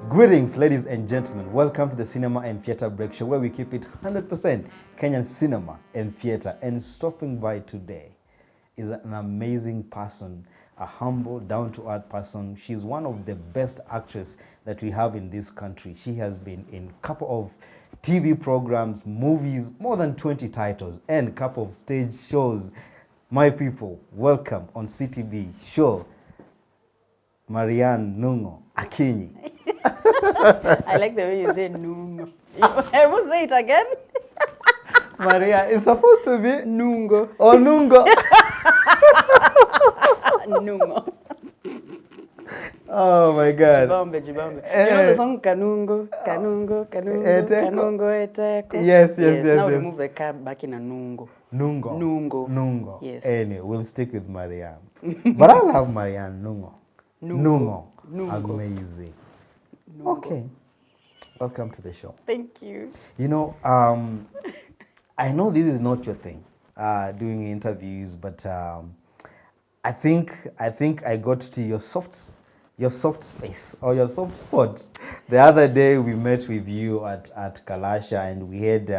Greetings, ladies and gentlemen. Welcome to the Cinema and Theatre Break Show, where we keep it 100% Kenyan cinema and theatre. And stopping by today is an amazing person, a humble, down-to-earth person. She's one of the best actresses that we have in this country. She has been in a couple of TV programs, movies, more than 20 titles, and a couple of stage shows. My people, welcome on CTV show, Marrianne, Nungo, Akinyi. I like the way you say Nungo. I will say it again. Maria, it's supposed to be Nungo. Oh, Nungo. Nungo. Oh my God. Jibambe. You know the song Kanungo, Kanungo, Kanungo, Kanungo, Eteko? Yes. Now remove the car back in a Nungo. Nungo. Yes. Anyway, we'll stick with Marianne. But I love Marianne. Nungo. Amazing. Nungo. Okay. Welcome to the show. Thank you. You know, I know this is not your thing, doing interviews, but I think I got to your soft space or your soft spot. The other day we met with you at Kalasha, and we had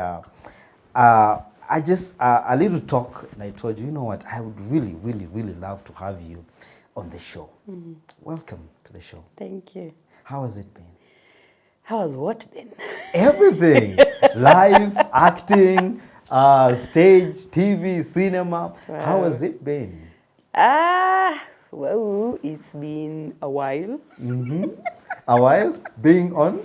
a little talk, and I told you, you know what, I would really love to have you on the show. Mm-hmm. Welcome to the show. Thank you. How has it been? How has what been? Everything. Live, acting, stage, TV, cinema. Wow. How has it been? Well, it's been a while. Mm-hmm. A while being on?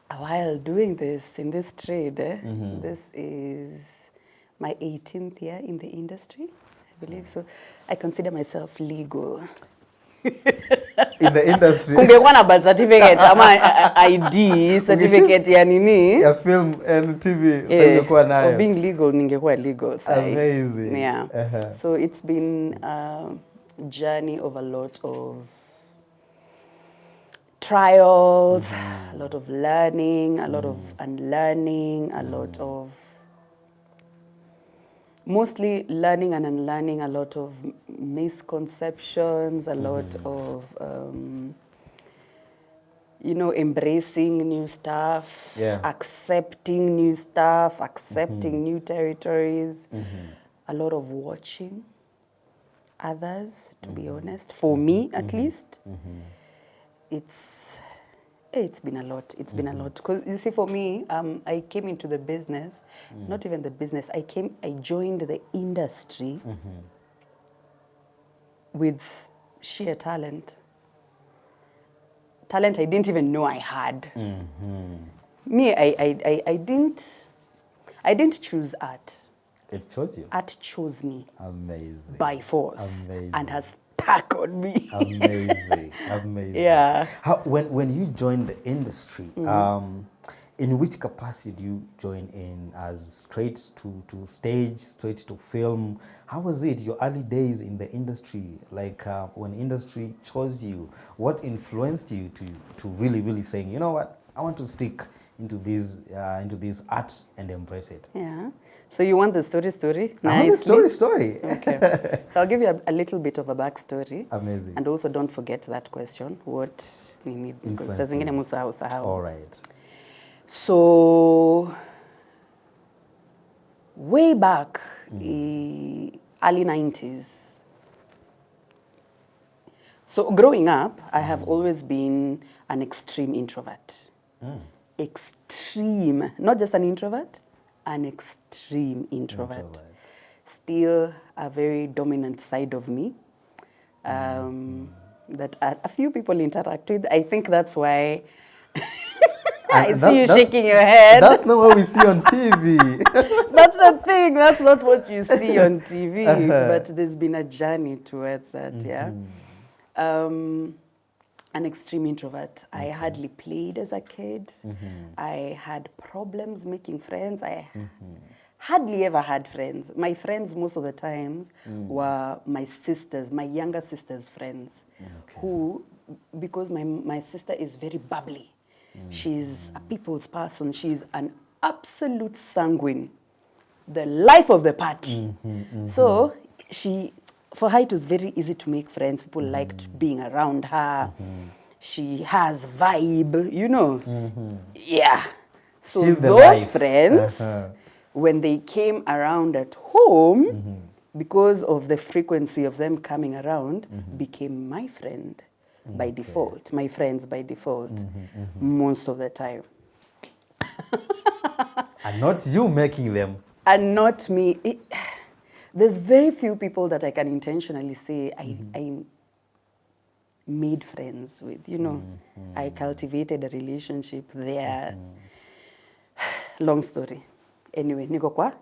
A while doing this, in this trade. Mm-hmm. This is my 18th year in the industry, I believe. So I consider myself legal. In the industry. Kungekuwa na birth certificate ama ID certificate ya nini? Ya film and TV. So nayo. Being legal ningekuwa legal. Amazing. Yeah. Uh-huh. So it's been a journey of a lot of trials, a lot of learning, a lot of unlearning, a lot of mostly learning and unlearning, a lot of misconceptions, a lot of, embracing new stuff, accepting new stuff, accepting new territories, a lot of watching others, to be honest, for me at least. It's been a lot. It's been a lot. Because you see, for me, I came into the business, not even the business. I joined the industry with sheer talent. Talent I didn't even know I had. Me, I didn't choose art. It chose you. Art chose me. Amazing. By force. Amazing. And has stuck on me. Amazing. Yeah. When you joined the industry, in which capacity do you join in? As straight to stage, straight to film? How was it, your early days in the industry? Like when industry chose you, what influenced you to really saying, you know what, I want to stick into this art and embrace it? Yeah. So you want the story? I want the story. Okay. So I'll give you a little bit of a backstory. Amazing. And also don't forget that question. What we need, because saa zingine musahau. All right. So way back early 90s. So growing up, I have always been an extreme introvert. Extreme, not just an introvert, an extreme introvert. Still a very dominant side of me that a few people interact with. I think that's why I see you shaking your head. That's not what we see on TV. That's the thing. That's not what you see on TV. But there's been a journey towards that, yeah. An extreme introvert. I hardly played as a kid. I had problems making friends. I hardly ever had friends. My friends most of the times were my sisters, my younger sister's friends, who, because my sister is very bubbly. She's a people's person. She's an absolute sanguine, the life of the party. So for her, it was very easy to make friends. People liked being around her. she has vibe, you know. Yeah. So She's the those life. friends, when they came around at home, because of the frequency of them coming around, became my friend by default, my friends by default, most of the time. And not you making them. And not me. There's very few people that I can intentionally say I made friends with, you know. I cultivated a relationship there. Long story. Anyway, niko kwa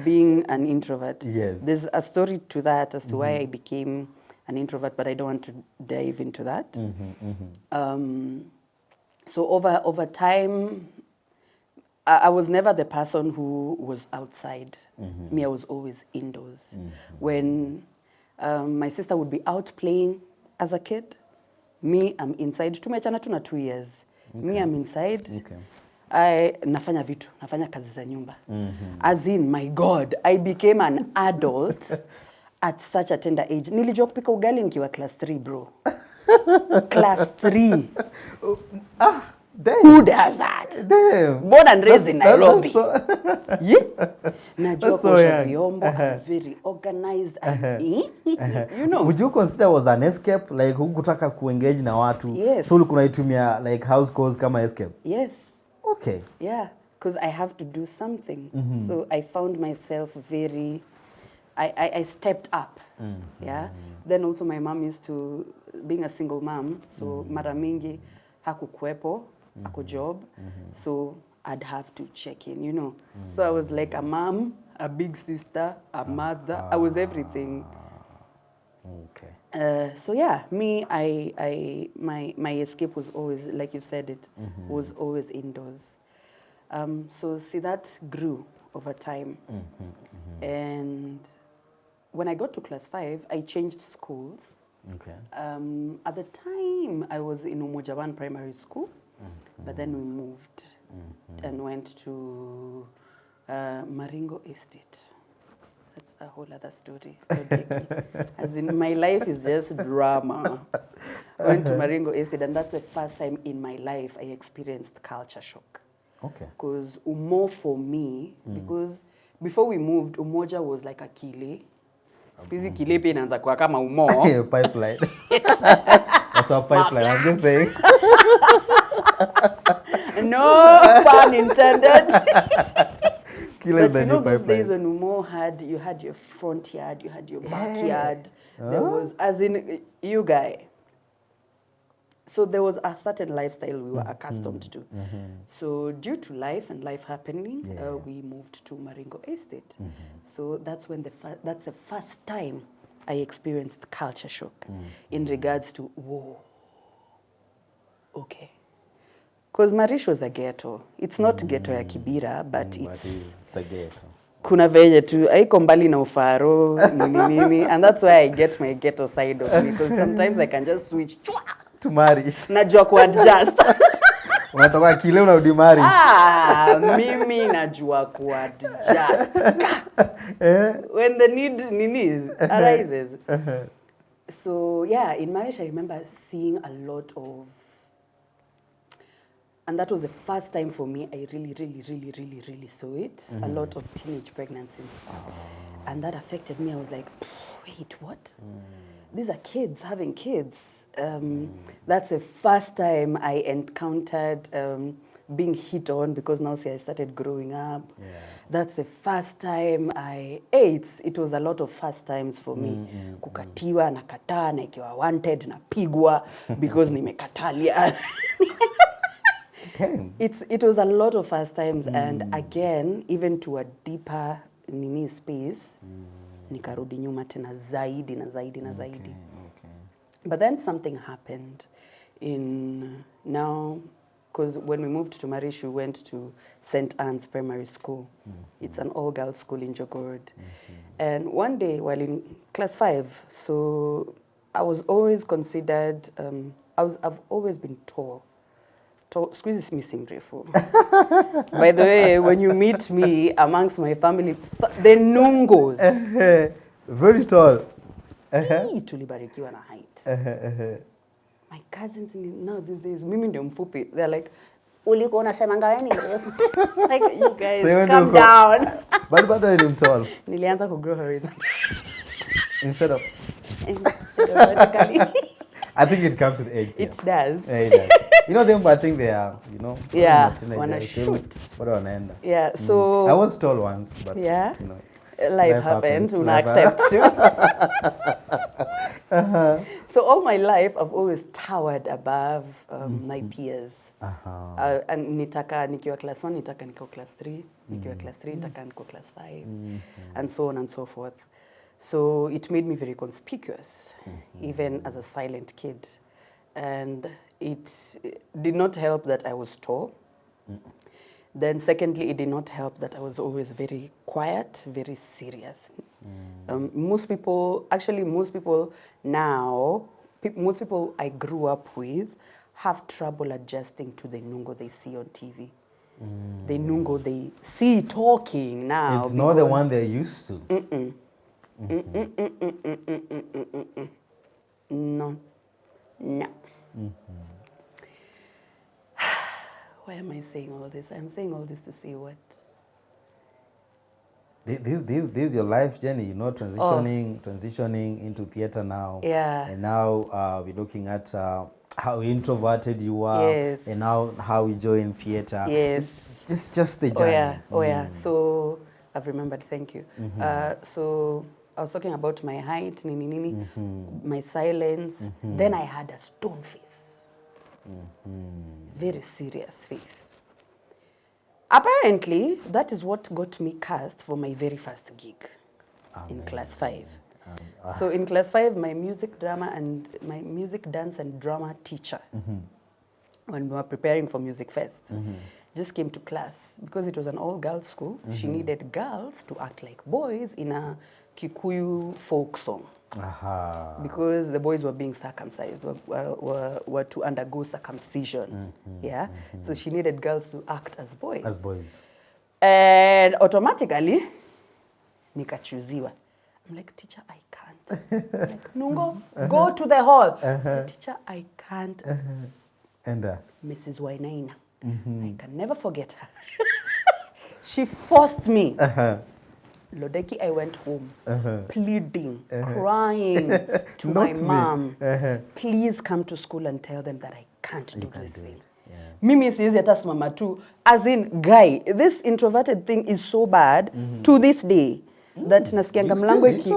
being an introvert. Yes. There's a story to that as to why I became an introvert, but I don't want to dive into that. So over time, I was never the person who was outside. Me, I was always indoors. When my sister would be out playing as a kid, me, I'm inside. Tumechana tu na 2 years. Me, I'm inside. Nafanya vitu, nafanya kazi za nyumba. As in, my God, I became an adult at such a tender age. Nilijua kupika ugali nikiwa class 3, bro. Class 3. Damn. Who does that? Damn. Born and raised in Nairobi. Yeah. Najua so kuosha young. vyombo, I'm very organized. You know. Would you consider was an escape? Like hukutaka kuengage na watu? Yes. So ulikuwa unaitumia like house calls kama escape? Yes. Okay. Yeah, because I have to do something. So I found myself very, I stepped up. Yeah. Then also my mom used to, being a single mom, so mara mingi hakukuwepo, ako job. So I'd have to check in, you know. So I was like a mom, a big sister, a mother. I was everything. Okay. So yeah, me, my escape was always, like you said it, was always indoors. So see, that grew over time. And when I got to class 5, I changed schools. Okay. At the time, I was in Umoja 1 primary school, but then we moved and went to Maringo Estate. That's a whole other story. As in, my life is just drama. Went to Maringo Estate, and that's the first time in my life I experienced culture shock. Okay. Because Umo for me, because before we moved, Umoja was like a kile. Squeezy kile pia inaanza kwa kama Umo. Pipeline. That's our pipeline, I'm just saying. No pun intended. But you know, those days when Umo had, you had your front yard, you had your backyard. There was, as in, you guy. So there was a certain lifestyle we were accustomed to. So due to life and life happening, we moved to Maringo Estate. So that's when that's the first time I experienced culture shock in regards to, whoa, okay. Because Marish was a ghetto. It's not ghetto ya Kibira, but it's a ghetto. Kuna venye tu, haiko mbali na ufaro, nini, and that's why I get my ghetto side of me, because sometimes I can just switch to Marish. Najua kuadjust. Unatoka kile unarudi Marish. Mimi najua kuadjust. When the need arises. So yeah, in Marish I remember seeing a lot of, and that was the first time for me I really saw it. A lot of teenage pregnancies. And that affected me. I was like, wait, what? These are kids having kids. That's the first time I encountered being hit on, because now see I started growing up. That's the first time it was a lot of first times for me. Kukatiwa, nakataa, na ikiwa wanted, napigwa, because nimekatalia. It was a lot of first times, and again, even to a deeper space, nikarudi nyuma tena zaidi na zaidi na zaidi. But then something happened because when we moved to Marish, we went to St. Anne's Primary School. It's an all-girls school in Jogorod. And one day, while in class 5, so I was always considered, I've always been tall. Squeeze is missing refu. By the way, when you meet me amongst my family, the Nungos. Very tall. Tulibarikiwa na height. My cousins now these days, mimi ndio mfupi. They're like, ulikuwa unasemanga wewe ni mrefu. Like, you guys, So calm down. But when you tall? Nilianza ku grow horizon. Instead of vertically. I think it comes with age. It does. Yeah, it does. You know them, I think they are, you know. Yeah, teenagers, wanna shoot. What wanaenda. Yeah, so I was tall once, but yeah, you know. life happened. Una accept too. So all my life, I've always towered above my peers. And nikiwa class 1, nitaka niko class 3. Nikiwa class 3, nitaka niko class 5. And so on and so forth. So it made me very conspicuous, even as a silent kid. And it did not help that I was tall. Then secondly, it did not help that I was always very quiet, very serious. Most people now, most people I grew up with have trouble adjusting to the Nungo they see on TV. The Nungo they see talking now. It's not the one they're used to. No. Why am I saying all this? I'm saying all this to say what? This is your life journey, you know, transitioning into theater now. Yeah. And now we're looking at how introverted you are. Yes. And now how you join theater. Yes. Just the journey. Oh yeah. So I've remembered. Thank you. So I was talking about my height, my silence. Then I had a stone face. Very serious face. Apparently, that is what got me cast for my very first gig in class 5. So in class 5, my music dance and drama teacher, when we were preparing for Music Fest, just came to class because it was an all-girls school. She needed girls to act like boys in a Kikuyu folk song. Because the boys were being circumcised, were to undergo circumcision. So she needed girls to act as boys. As boys. And automatically, nikachuziwa. I'm like, teacher, I can't. I'm like, Nungo, go to the hall. Teacher, I can't. And Mrs. Wainaina. I can never forget her. She forced me. Lodeki, I went home pleading, crying to my mom. Please come to school and tell them that I can't do this thing. Mimi siwezi hata simama tu. As in, guy, this introverted thing is so bad to this day that nasikianga mlango iki.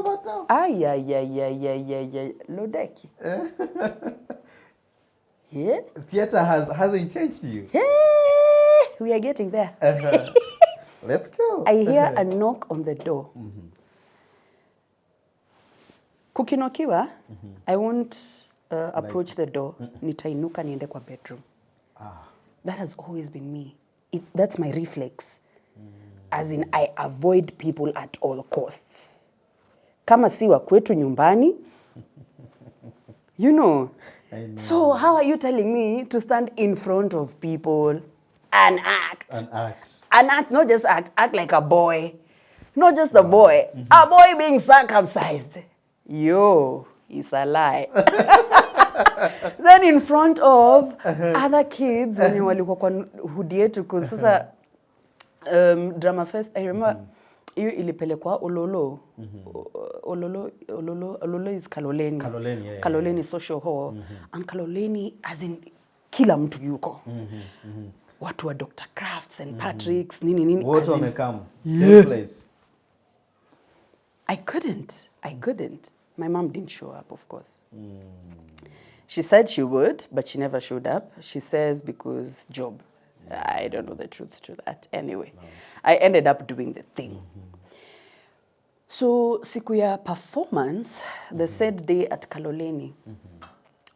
Lodeki. Yeah? Theater hasn't changed you. Yeah, we are getting there. Let's go. I hear a knock on the door. Kukinokiwa, I won't approach the door. Nitainuka niende kwa bedroom. That has always been me. That's my reflex. As in, I avoid people at all costs. Kama si wa kwetu nyumbani, you know. So how are you telling me to stand in front of people and act? And act, not just act like a boy. Not just a boy. A boy being circumcised. Yo, it's a lie. Then in front of other kids, when you walikuwa kwa hudi yetu, because sasa Drama Fest, I remember, hiyo ilipelekwa Ololo. Ololo is Kaloleni. Kaloleni, yeah, Kaloleni Social Hall. And Kaloleni, as in, kila mtu yuko. Watu wa Dr. Crafts and Patrick's, nini. Wote wamekam. Same place. I couldn't. My mom didn't show up, of course. She said she would, but she never showed up. She says because job. I don't know the truth to that. Anyway, I ended up doing the thing. So, siku ya performance, the said day at Kaloleni,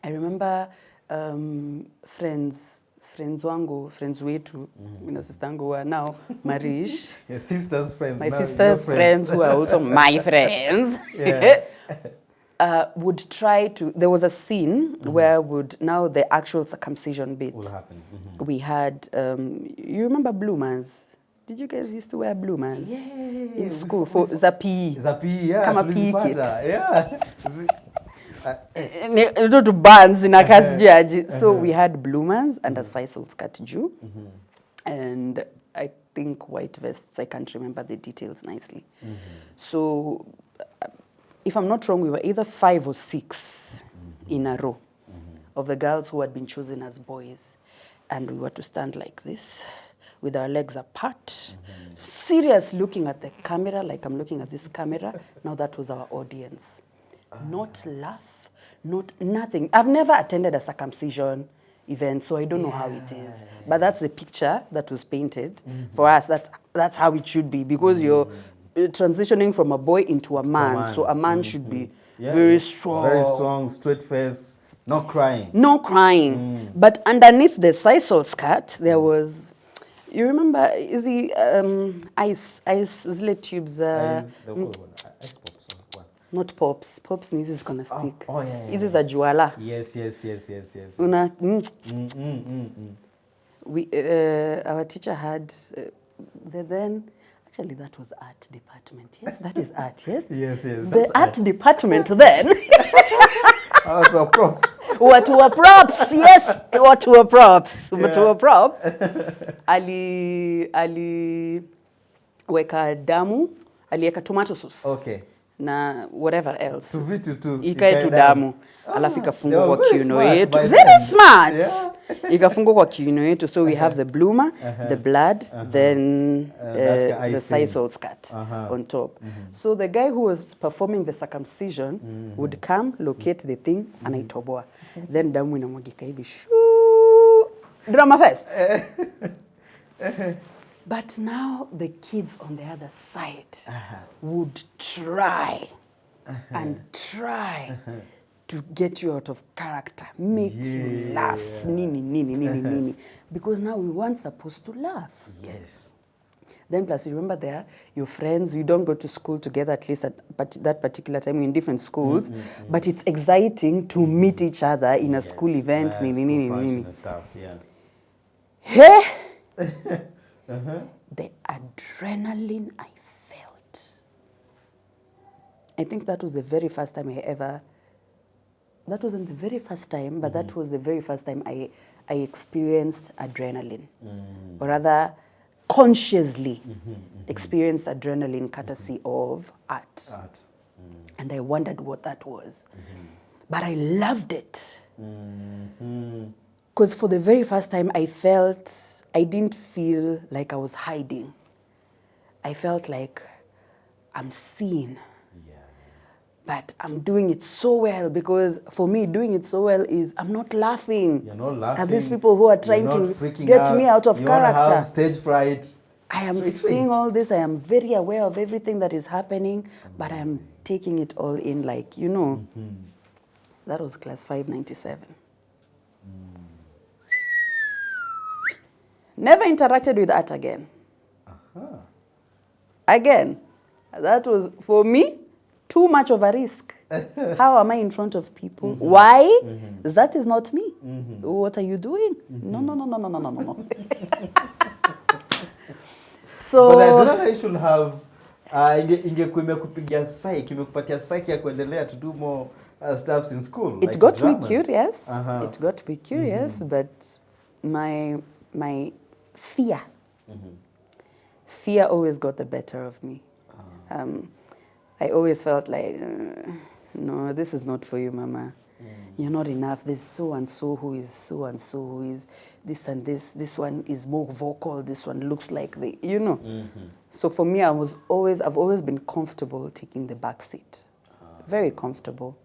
I remember friends wetu, mina sistangu wa now, Marish. Your sister's friends. My sister's friends who are also my friends. Would try to, there was a scene where now the actual circumcision bit will happen. We had, you remember bloomers? Did you guys used to wear bloomers in school for the PE? The PE, yeah. Kama PE kit. Yeah. to bands in a cast judge. So we had bloomers and a sisal skirt juu. And I think white vests. I can't remember the details nicely. So if I'm not wrong, we were either 5 or 6 in a row of the girls who had been chosen as boys. And we were to stand like this with our legs apart, serious looking at the camera, like I'm looking at this camera. Now that was our audience. Not laugh, not nothing. I've never attended a circumcision event, so I don't know how it is. But that's the picture that was painted for us. That's how it should be, because you're transitioning from a boy into a man. So a man should be very strong. Very strong, straight face, not crying. No crying. But underneath the sisal skirt, there was... You remember, is the ice zile tubes? Ice pops. What? Not pops. Pops is gonna stick. Oh yeah. This is a juala. Yes. Una. We our teacher had actually that was art department. Yes, that is art. Yes. Yes. The art department then. So props. What were props? Yes, what were props? What were props? Ali weka damu, aliweka tomato sauce. Okay. Na whatever else. Tu. Ikae tu damu. Alafu ikafungwa kwa kiuno yetu. Very then. smart. Yeah. Ikafungwa kwa kiuno yetu. So we have the bloomer, the blood, then the sisal skirt on top. So the guy who was performing the circumcision would come, locate the thing, anaitoboa. Then damu inamwagika hivi. Shoo! Drama fest. But now the kids on the other side would try and try to get you out of character, make you laugh, nini. Because now we weren't supposed to laugh. Yes. Then plus you remember there, your friends, you don't go to school together, at least at that particular time, you're in different schools, but it's exciting to meet each other in a school event, nini. And stuff, yeah. Hey! The adrenaline I felt. I think that was the very first time that wasn't the very first time, but that was the very first time I experienced adrenaline. Or rather, consciously experienced adrenaline courtesy of art. And I wondered what that was. But I loved it. Because for the very first time, I didn't feel like I was hiding. I felt like I'm seen. But I'm doing it so well, because for me, doing it so well is I'm not laughing. You're not laughing. At these people who are trying to get me out of you character. You have stage fright. I am seeing all this. I am very aware of everything that is happening, but I am taking it all in like, that was class 597. Never interacted with art again. Again, that was, for me, too much of a risk. How am I in front of people? Why? That is not me. What are you doing? No. So, but I don't know, I should have, ingekuwa imekupigia psych, imekupatia psych ya kuendelea to do more stuff in school. It got me curious. It got me curious, but my fear always got the better of me. I always felt like, no, this is not for you, Mama. You're not enough. There's so-and-so who is so-and-so who is this and this. This one is more vocal. This one looks like So for me, I've always been comfortable taking the back seat. Very comfortable.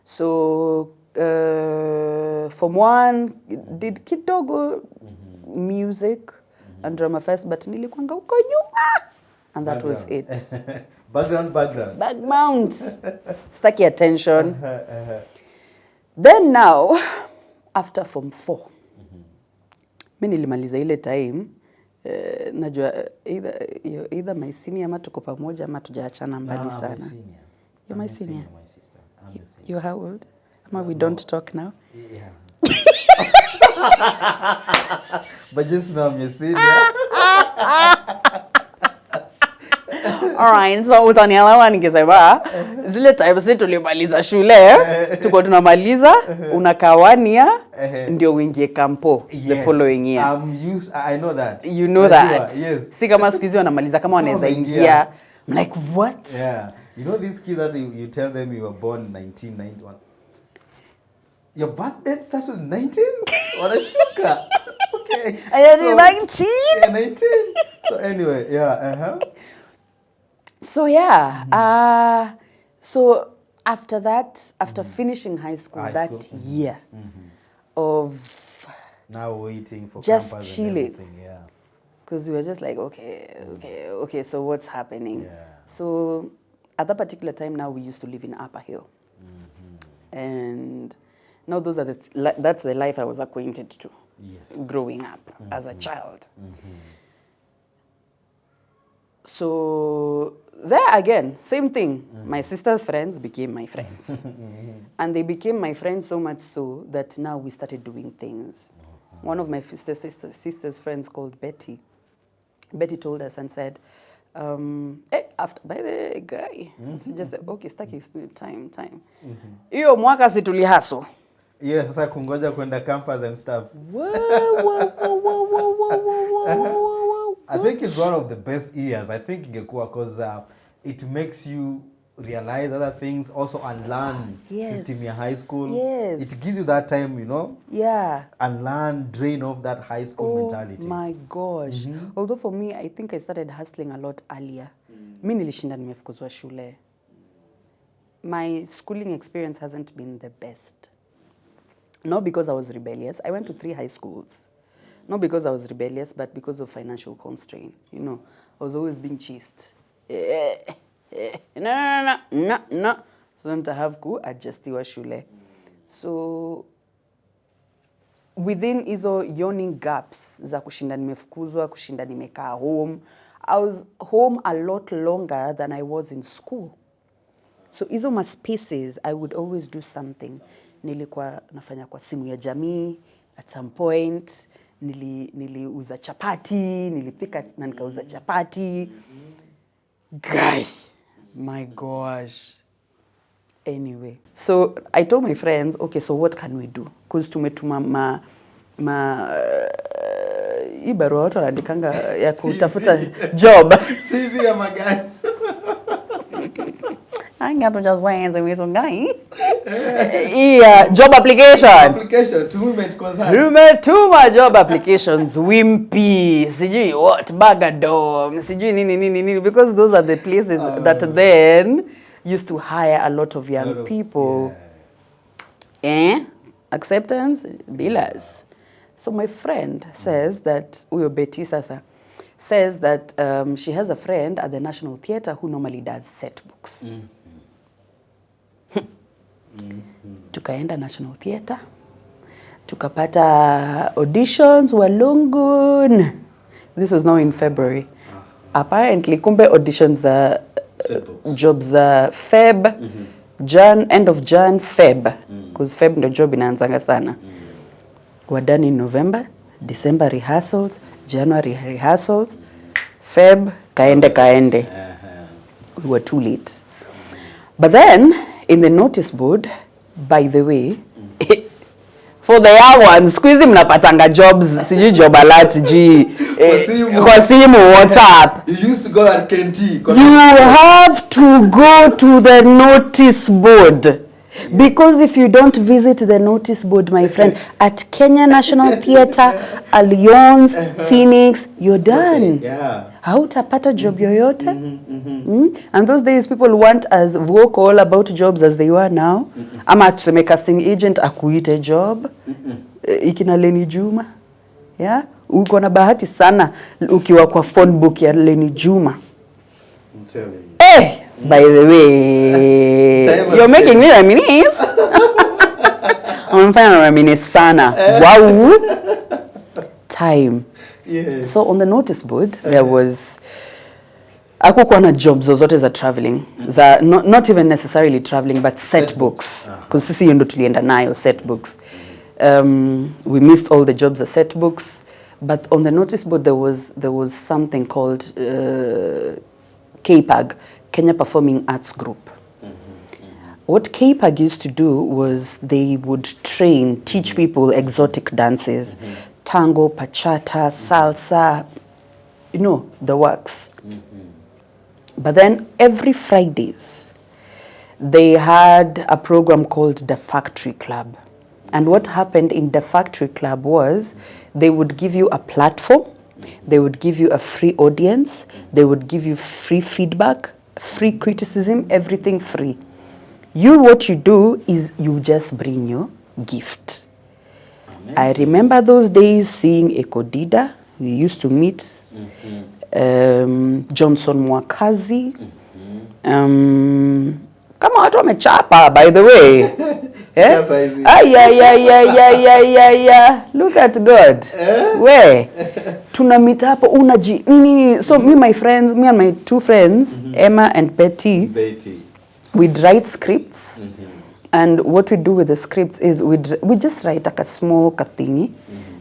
So Form 1, did kidogo music and drama fest, but nilikuanga uko nyuma. And that was it. Background. Staki attention. Then now, after Form 4, mimi nilimaliza ile time, najua either my senior ama tuko pamoja ama tujaachana mbali sana. You're my senior. My sister. You're how old? Ama we don't talk now? Yeah. But just now I'm your senior. Alright, so utanielewa nikisema zile times tulimaliza shule, tuko tunamaliza, unakaa 1 year, ndio uingie kampo the following year. I know that. You know that. Yes. Si kama siku hizi wanamaliza kama wanaweza ingia. I'm like, what? Yeah. You know these kids that you tell them you were born 1991. Your birthday starts with 19? What a shocker. Okay. So, 19? Yeah, 19. So anyway, yeah. So yeah, so after that, after finishing high school, year of now waiting for just chilling, yeah, because we were just like, okay, so what's happening? Yeah. So at that particular time, now we used to live in Upper Hill, and now those are that's the life I was acquainted to, growing up as a child. So there again, same thing. My sister's friends became my friends. And they became my friends so much so that now we started doing things. One of my sister's friends called Betty. Betty told us and said, hey, after, by the guy, she just said, okay, staki time. Iyo mwaka situli hustle. Yes, sasa kungoja kwenda campus and stuff. Whoa. I think it's one of the best years. I think ingekuwa because it makes you realize other things, also unlearn system in high school. Yes. It gives you that time, you know. Yeah. Unlearn, drain off that high school mentality. Oh my gosh. Although for me, I think I started hustling a lot earlier. Mi nilishinda nimefukuzwa shule. My schooling experience hasn't been the best. Not because I was rebellious. I went to 3 high schools. Not because I was rebellious, but because of financial constraint. You know, I was always being chased. No. So to have ku adjustiwa shule. So within hizo yawning gaps za kushinda nimefukuzwa, kushinda nimekaa home, I was home a lot longer than I was in school. So hizo ma spaces, I would always do something. Nilikuwa nafanya kwa simu ya jamii at some point. Niliuza chapati, nilipika na nikauza chapati. Guy, my gosh. Anyway, so I told my friends, okay, so what can we do? Because tumetuma ibarua watu wanandikanga ya kutafuta job. CV ya magari. Anga tujazoenza wetu ngai. Yeah, job application. Tumetuma job applications, Wimpy, sijui what, Bagadom, sijui nini, because those are the places that then used to hire a lot of young people. Acceptance, billas. So my friend says that, uyo Betty sasa, says that she has a friend at the National Theatre who normally does set books. Tukaenda National Theatre. Tukapata auditions Walungun. This was now in February. Apparently, kumbe auditions jobs Feb, Jan, end of Jan, Feb. Because Feb ndo job inaanzanga sana. Were done in November, December rehearsals, January rehearsals, Feb, kaende. We were too late. But then, in the notice board, by the way, for the young ones, squeeze mnapatanga jobs, siji job alert, siji kwa simu, WhatsApp. You used to go at Kenti. You have to go to the notice board. Because if you don't visit the notice board, my friend, at Kenya National Theatre, Alliance, Phoenix, you're done. Yeah. Hautapata job yoyote. And those days people weren't as vocal about jobs as they were now. Ama tuseme casting agent akuite job. Ikina Leni Juma. Yeah? Uko na bahati sana ukiwa kwa phone book ya Leni Juma. I'm telling you. Hey! By the way, you're making me reminisce. I'm fine reminisce sana. Wow. Time. Yes. So on the notice board, there was hakukuwa na jobs zozote za traveling. Za not even necessarily traveling, but set books. Because sisi hiyo ndo tulienda nayo, set books. We missed all the jobs as set books. But on the notice board, there was something called KPAG, Kenya Performing Arts Group. What KPAG used to do was they would teach people exotic dances, tango, bachata, salsa, you know, the works. But then every Fridays, they had a program called the Factory Club. And what happened in the Factory Club was they would give you a platform, they would give you a free audience, they would give you free feedback, free criticism, everything free. What you do is you just bring your gift. Amazing. I remember those days seeing Ekodida. We used to meet Johnson Mwakazi. Kama watu wamechapa, by the way. Yeah. Look at God. Where? Tuna meet hapo so me and my two friends, Emma and Betty. We'd write scripts, and what we do with the scripts is we just write like a small kathingi,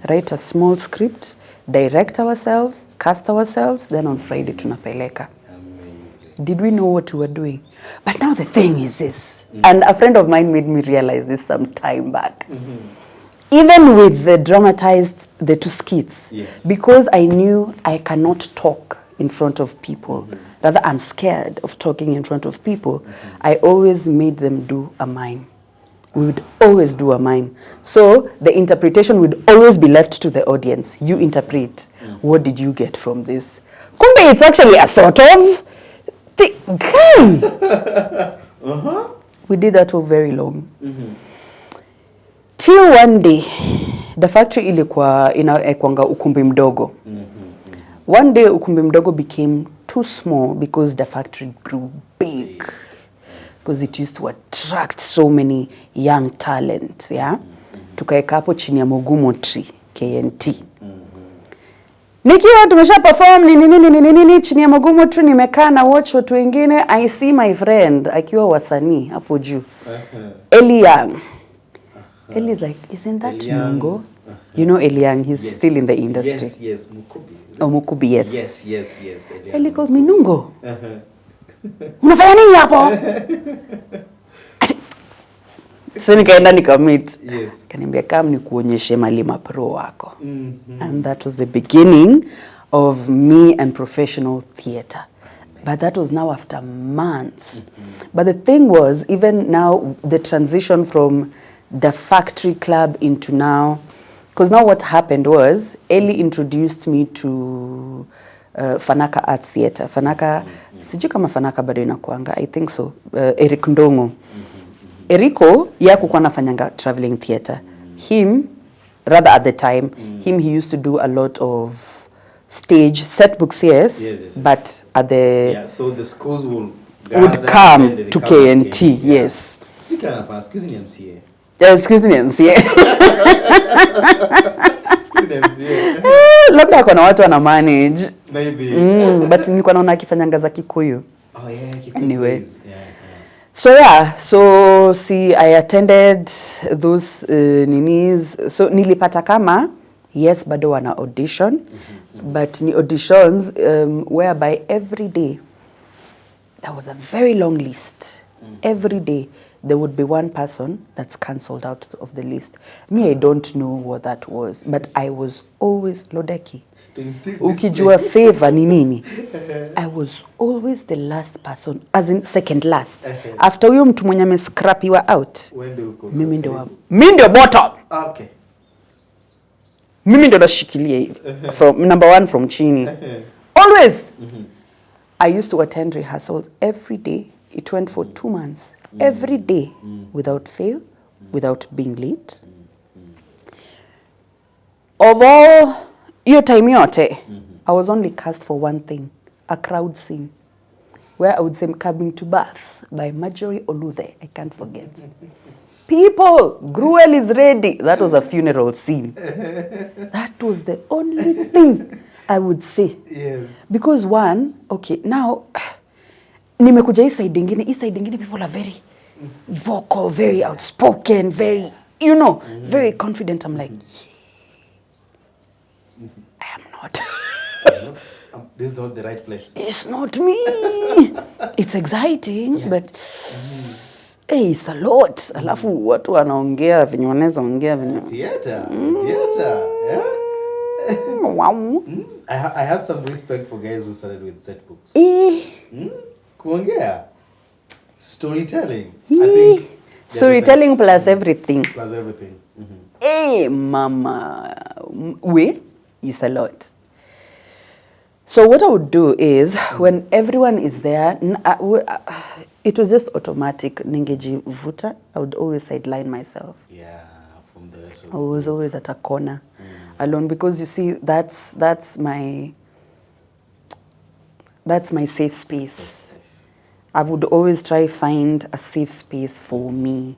write a small script, direct ourselves, cast ourselves, then on Friday tunapeleka. Amazing. Did we know what we were doing? But now the thing is this, and a friend of mine made me realize this some time back. Even with the two skits, yes. Because I knew I cannot talk in front of people. Rather, I'm scared of talking in front of people. I always made them do a mime. We would always do a mime. So the interpretation would always be left to the audience. You interpret. What did you get from this? Kumbe, it's actually a sort of thing. We did that for very long. Till one day, the factory ilikuwa inaekwanga ukumbi mdogo. One day, ukumbi mdogo became too small because the factory grew big. Because it used to attract so many young talent, yeah? Tukaeka hapo chini ya Mugumo Tree, KNT. Nikiwa tumesha perform nini chini ya Mugumo Tree, nimekaa na watch watu wengine. I see my friend akiwa wasanii hapo juu. Eli Young. Eli is like, isn't that Nungo? You know Eli Young, he's still in the industry. Yes, Mukubi. Oh, Mukubi, yes. Yes. Eli calls me Nungo. Unafanya nini hapo? So nikaenda nikamit. Yes. Kaniambia kama nikuonyeshe malima pro wako. And that was the beginning of me and professional theater. But that was now after months. But the thing was, even now, the transition from the Factory Club into now, because now what happened was, Eli introduced me to Fanaka Arts Theatre. Fanaka, sijui kama Fanaka bado inakuanga, I think so. Eric Ndongo. Eriko, ya kukuwa nafanyanga traveling theatre. Him, rather at the time, he used to do a lot of stage set books, yes. But at the... Yeah, so the schools would come to KNT, yes. Excuse me, MCA. Excuse me, MCA. Labda kuna watu wana manage. Maybe. But nilikuwa naona akifanyanga za Kikuyu. Oh yeah, Kikuyu. Anyway. Yeah. So I attended those ninis. So nilipata kama, yes, bado wana audition. But ni auditions whereby every day, there was a very long list. Every day, there would be one person that's cancelled out of the list. Me, I don't know what that was, but I was always Lodeki. Ukijua favor ni nini? I was always the last person, as in second last. After huyo mtu mwenye amescrapiwa out, mimi ndio bottom. Okay. Mimi ndio nashikilia hivi. From number one from chini. Always. I used to attend rehearsals every day. It went for 2 months. Every day, without fail, without being late. Although, hiyo time yote, I was only cast for one thing, a crowd scene, where I would say Coming to Bath by Marjorie Oluthe. I can't forget. People, Gruel is ready. That was a funeral scene. That was the only thing I would say. Yes. Because one, okay, now, nimekuja hii side ingine, people are very vocal, very outspoken, very, very confident. I'm like, I am not. this is not the right place. It's not me. It's exciting, but hey, it's a lot. Alafu watu wanaongea venye wanaweza ongea venye. Theater. Yeah. Wow. I have some respect for guys who started with set books. Kuongea. Storytelling. I think Storytelling plus everything. Plus everything. Hey, mama. It's a lot. So what I would do is, when everyone is there, it was just automatic. Ningeji vuta. I would always sideline myself. Yeah, from the rest of I was always at a corner, alone, because you see, that's my safe space. I would always try find a safe space for me,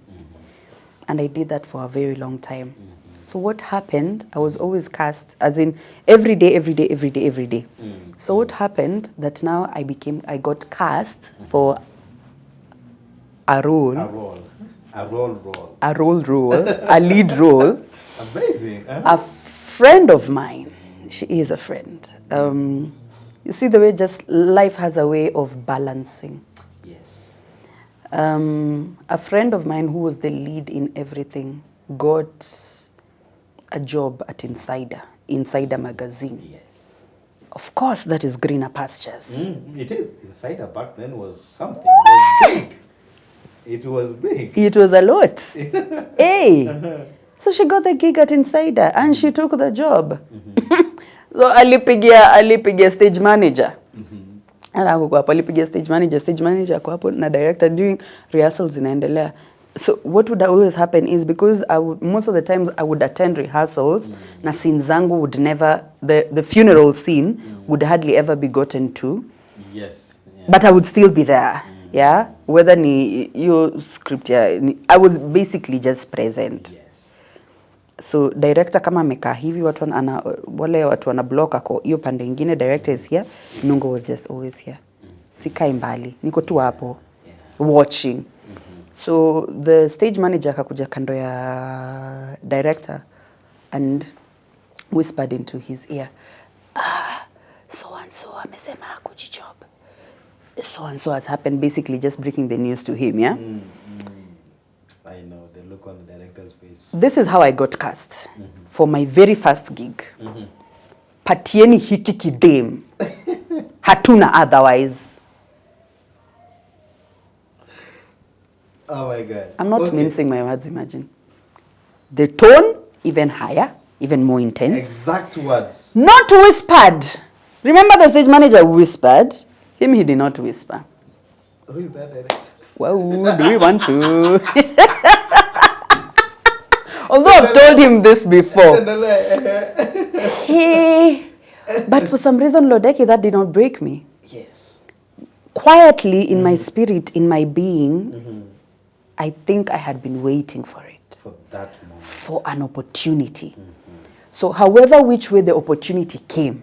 and I did that for a very long time. So what happened? I was always cast, as in every day. So what happened? That now I got cast for a role. A role. A lead role. Amazing. A friend of mine, she is a friend. You see the way just life has a way of balancing. Yes. A friend of mine who was the lead in everything got a job at Insider magazine. Yes. Of course, that is greener pastures. It is. Insider back then was something. It was big. It was big. It was a lot. Hey. So she got the gig at Insider and she took the job. So alipigia stage manager. Alipigia stage manager kwa hapo na director doing rehearsals inaendelea. So what would always happen is, because most of the times I would attend rehearsals, na scene zangu would never, the funeral scene would hardly ever be gotten to. Yes. Yeah. But I would still be there. Yeah, whether ni your script, I was basically just present. Yes. So director kama amekaa hivi, wale watu wana block ako hiyo pande ingine, director is here, Nungo was just always here. Sikai mbali, niko tu hapo watching. So the stage manager akakuja kando ya director and whispered into his ear, so and so amesema hakuji job. So and so has happened, basically just breaking the news to him, yeah? I know, the look on the director's face. This is how I got cast for my very first gig. Patieni hiki kidem. Hatuna otherwise. Oh my God. I'm not mincing my words, imagine. The tone, even higher, even more intense. Exact words. Not whispered. Remember the stage manager whispered? Him, he did not whisper. Who is that director? Well, do we want to? Although I've told him this before. Hey, but for some reason, Lodeki, that did not break me. Yes. Quietly in my spirit, in my being, I think I had been waiting for it. For that moment. For an opportunity. So however which way the opportunity came,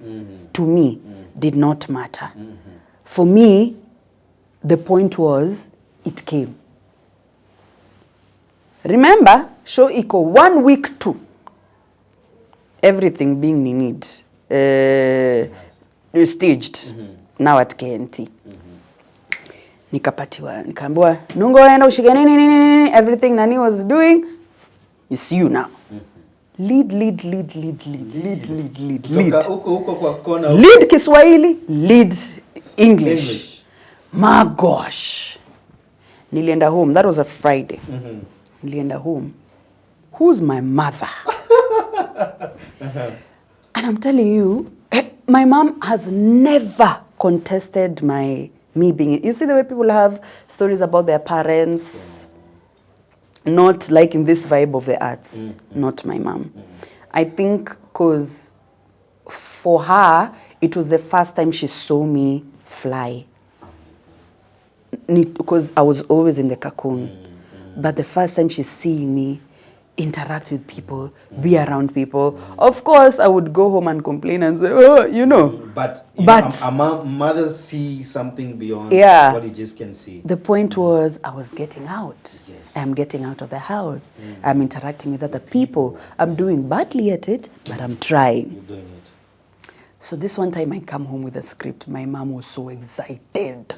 to me, did not matter. For me, the point was, it came. Remember, show iko 1 week to everything being needed, staged, now at KNT. Nikaambiwa, Nungo enda ushike nini, everything Nani was doing, it's you now. Lead. Lead Kiswahili, lead English. My gosh. Nilienda home. That was a Friday. Nilienda home. Who's my mother? And I'm telling you, my mom has never contested me being. You see the way people have stories about their parents, not like in this vibe of the arts. Not my mom. I think because for her, it was the first time she saw me fly. Because I was always in the cocoon. But the first time she's seeing me interact with people, be around people, of course I would go home and complain and say, oh, you know. But mothers see something beyond what you just can see. The point was, I was getting out. Yes. I'm getting out of the house. I'm interacting with other people. I'm doing badly at it, but I'm trying. You're doing it. So this one time I come home with a script. My mom was so excited.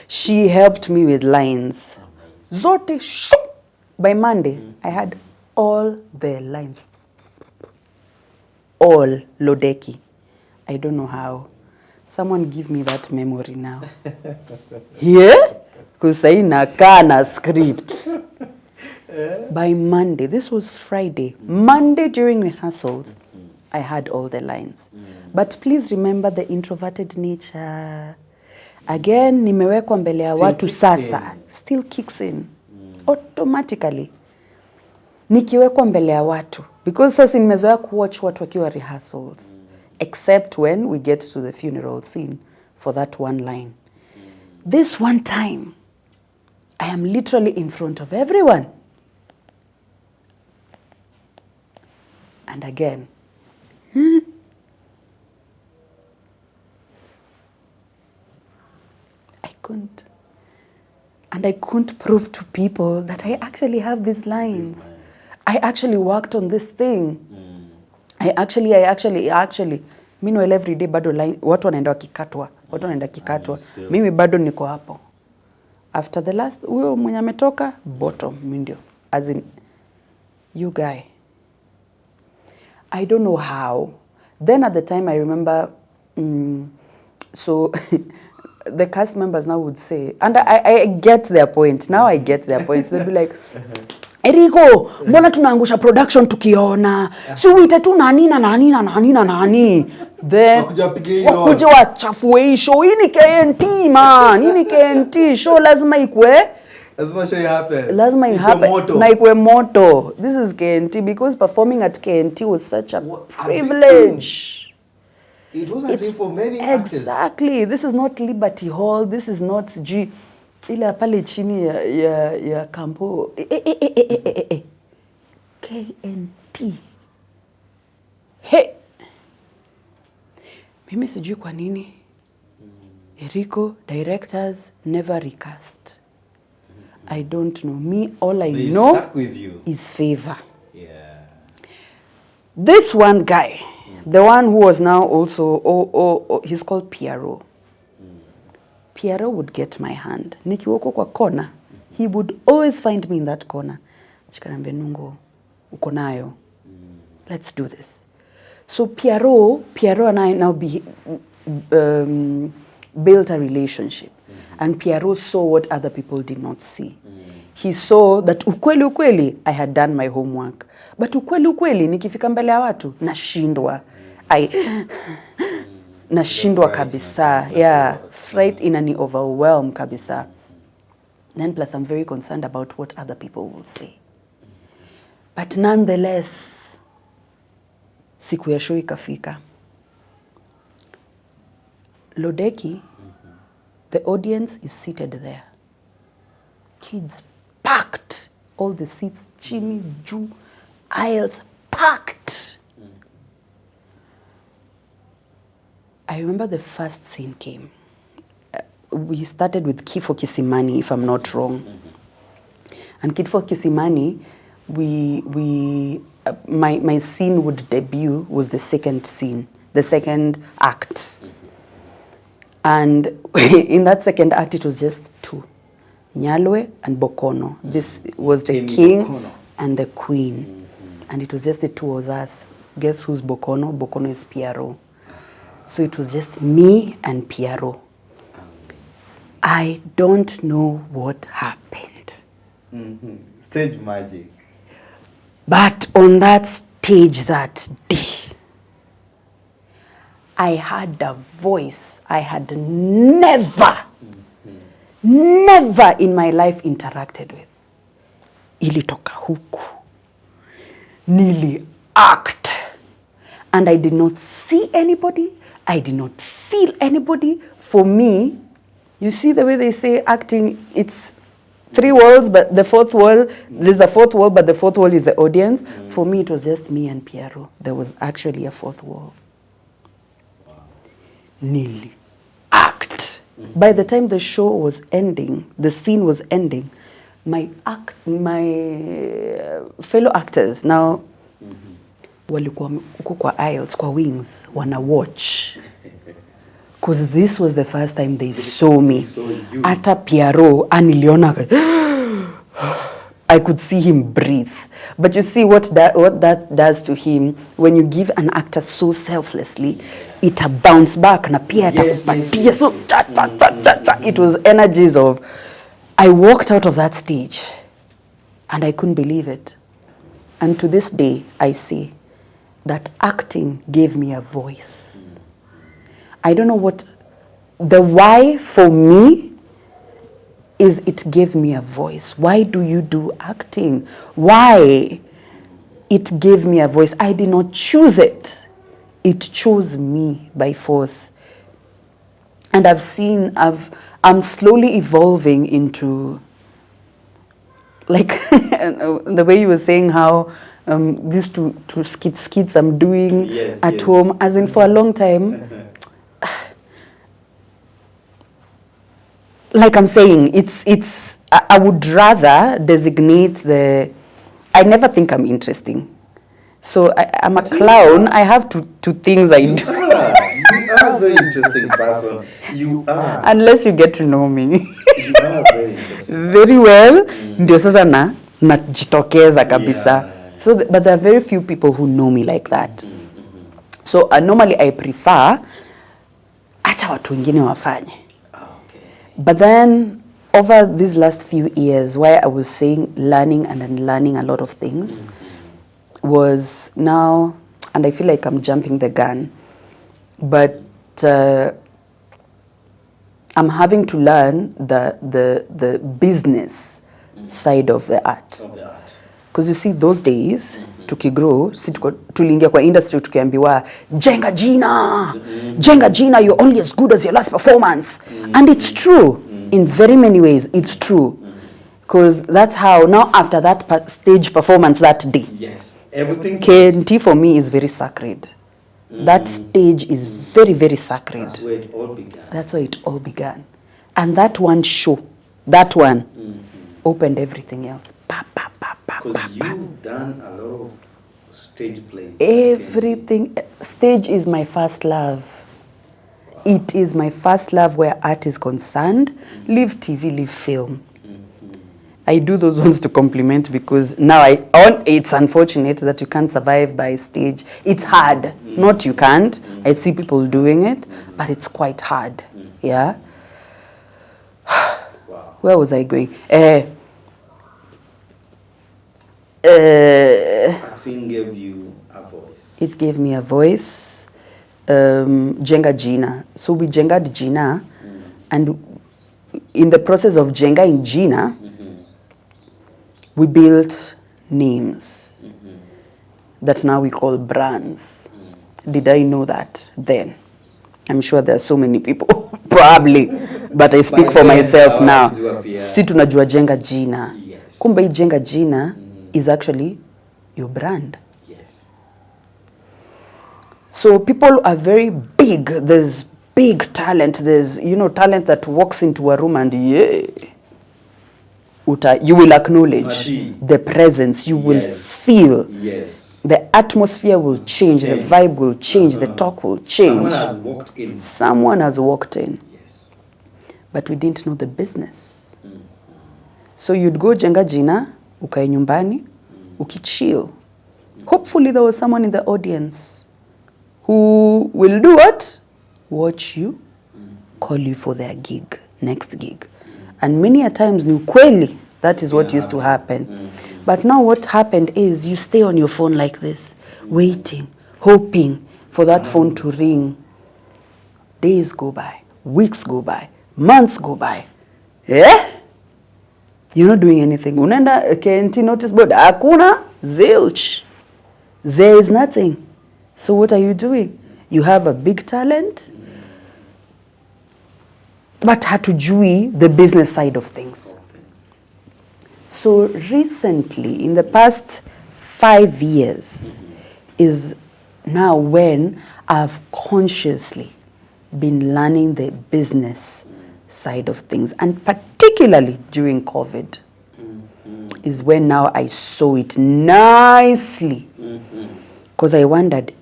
She helped me with lines. Zote shoo! By Monday, I had all the lines. All Lodeki. I don't know how. Someone give me that memory now. Yeah? Because I nakaa na script. By Monday, this was Friday. Monday during rehearsals, I had all the lines. But please remember the introverted nature. Again, nimewekwa mbele ya watu sasa. Still kicks in. Automatically. Nikiwekwa mbele ya watu. Because sasa nimezoea kuwatch watu wakiwa rehearsals. Except when we get to the funeral scene for that one line. This one time, I am literally in front of everyone. And again, I couldn't prove to people that I actually have these lines. I actually worked on this thing. I actually, meanwhile every day bado line, watu wanaenda kikatwa. Mimi bado niko hapo. After the last, huyo mwenye ametoka, bottom, mindio. As in, you guy. I don't know how. Then at the time I remember, so the cast members now would say, and I get their point. Now I get their point. So they'd be like, Eriko, mbona tunaangusha production tukiona? Si uite tu nani. Then, wakuje wachafue hii show. Hii ni KNT, man. Hii ni KNT. Show lazima ikwe. Lazima ihappen. Na ikwe moto. This is KNT because performing at KNT was such a privilege. It was a dream for many actors. Exactly. This is not Liberty Hall. This is not ile pale chini ya kampo. KNT. Hey. Mimi sijui kwa nini. Eriko, directors never recast. I don't know. Me, all I know stuck with you. Is favor. Yeah. This one guy, the one who was now also, he's called Piero. Piero would get my hand. Nikiwako kwa corner, he would always find me in that corner. Chikanambia Nungo, uko nayo. Let's do this. So Piero and I now built a relationship. And Piero saw what other people did not see. He saw that ukweli, I had done my homework. But ukweli, nikifika mbele ya watu, nashindwa. Nashindwa kabisa. Yeah, fright inani overwhelm kabisa. Then plus I'm very concerned about what other people will say. But nonetheless, siku ya show ikafika. Lodeki, the audience is seated there. Kids packed. All the seats, chini, juu, aisles packed. I remember the first scene came. We started with Kifo Kisimani, if I'm not wrong. And Kifo Kisimani, my scene would debut was the second scene, the second act. And in that second act, it was just two, Nyalwe and Bokono. This was the king Bokono and the queen. And it was just the two of us. Guess who's Bokono? Bokono is Piero. So it was just me and Piero. I don't know what happened. Stage magic. But on that stage that day, I had a voice I had never in my life interacted with. Ilitoka huku. Nili act. And I did not see anybody. I did not feel anybody. For me, you see the way they say acting, it's three worlds, but the fourth wall, there's a fourth wall, but the fourth wall is the audience. For me, it was just me and Piero. There was actually a fourth wall. Nearly act. By the time the show was ending, the scene was ending, my fellow actors now, walikuwa huko kwa aisles, kwa wings, wana watch. Because this was the first time they saw me. Ata Piero, aniliona, I could see him breathe. But you see what that does to him, when you give an actor so selflessly, it bounce back na pia atakupatia. So it was energies of, I walked out of that stage and I couldn't believe it. And to this day, I say that acting gave me a voice. I don't know what the why for me is. It gave me a voice. Why do you do acting? Why? It gave me a voice. I did not choose it. It chose me by force. And I'm slowly evolving into, like the way you were saying how these two skits I'm doing at home, as in for a long time. Like I'm saying, it's I would rather designate I never think I'm interesting. So I'm a clown. I have two things I do. You are a very interesting person. You are. Unless you get to know me. You are very interesting. Very well. Ndio sasa najitokeza kabisa. So, but there are very few people who know me like that. So normally I prefer acha watu wengine wafanye. But then, over these last few years, why I was saying learning and unlearning a lot of things was now, and I feel like I'm jumping the gun, but I'm having to learn the business side of the art. Because you see, those days, tukigrow, tuliingia kwa industry tukiambiwa, jenga jina, you're only as good as your last performance. And it's true. In very many ways, it's true. Because that's how, now after that stage performance that day, yes, everything KNT for me is very sacred. That stage is very, very sacred. That's where it all began. That's where it all began. And that one show, that one, opened everything else. Because you've done a lot of stage plays. Everything. Stage is my first love. Wow. It is my first love where art is concerned. Leave TV, leave film. I do those ones to compliment because now it's unfortunate that you can't survive by stage. It's hard. Not you can't. I see people doing it, but it's quite hard. Yeah. Wow. Where was I going? Acting gave you a voice. It gave me a voice. Jenga jina. So we jengad jina, and in the process of jengaing jina, we built names that now we call brands. Did I know that then? I'm sure there are so many people, probably, but I speak for myself now. Si tunajua jenga jina. Yes. Kumbe jenga jina is actually your brand. Yes. So people are very big. There's big talent. There's, talent that walks into a room and you will acknowledge the presence. You will feel. Yes. The atmosphere will change. The vibe will change. The talk will change. Someone has walked in. Someone has walked in. Yes. But we didn't know the business. So you'd go jenga jina, ukae nyumbani, ukichill. Hopefully there was someone in the audience who will do what? Watch you, call you for their gig, next gig. And many a times, ni ukweli, that is what used to happen. But now what happened is you stay on your phone like this, waiting, hoping for that phone to ring. Days go by, weeks go by, months go by. Yeah? You're not doing anything. Unaenda KNT notice board, hakuna, zilch. There is nothing. So what are you doing? You have a big talent, but hatujui the business side of things. So recently, in the past 5 years, is now when I've consciously been learning the business side of things, and particularly during COVID, is when now I saw it nicely. Because I wondered,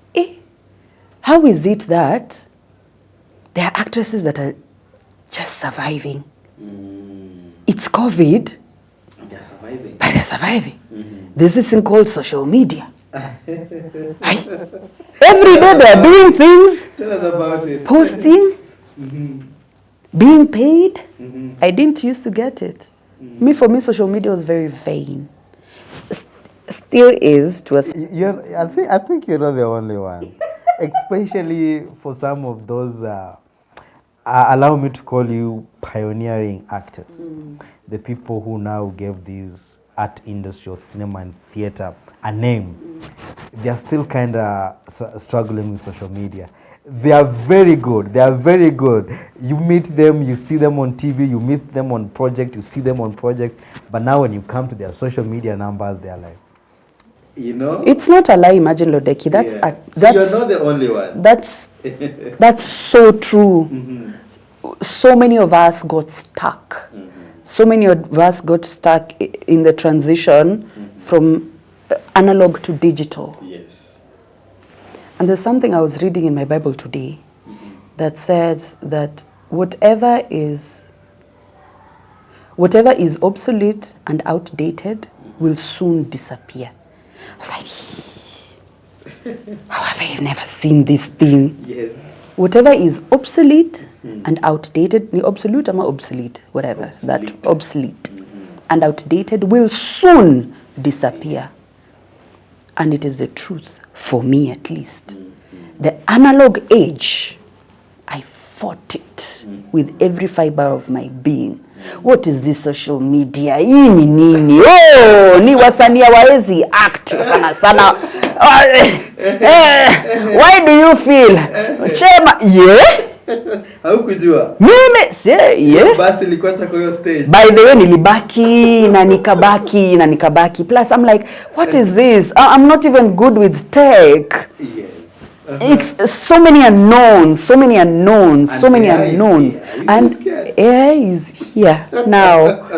how is it that there are actresses that are just surviving? It's COVID, They're surviving. but they're surviving. There's this thing called social media. Every day they're doing things, Tell us about it. posting, being paid. I didn't used to get it. For me, social media was very vain. Still is to us. I think you're not the only one. Especially for some of those, allow me to call you pioneering actors. The people who now gave this art industry of cinema and theater a name. They are still kind of struggling with social media. They are very good. They are very good. You meet them, you see them on TV, you meet them on project, you see them on projects. But now when you come to their social media numbers, they are like, You know? It's not a lie, Imagine Lodeki. That's Yeah. So that's you're not the only one. that's so true. So many of us got stuck. So many of us got stuck in the transition from analog to digital. Yes. And there's something I was reading in my Bible today that says that whatever is obsolete and outdated will soon disappear. I was like, how have I never seen this thing? Yes. Whatever is obsolete and outdated, ni obsolete ama obsolete, whatever, that obsolete and outdated will soon disappear. And it is the truth, for me at least. The analog age, I fought it with every fiber of my being. What is this social media? Hii ni nini? Oh, ni wasanii hawawezi act sana sana. Why do you feel? Chema, Haukujua? Mimi, Basi ilikuwa kwa hiyo stage. By the way, nilibaki na nikabaki. Plus, I'm like, what is this? I'm not even good with tech. Yes. It's so many unknowns. And AI is here now.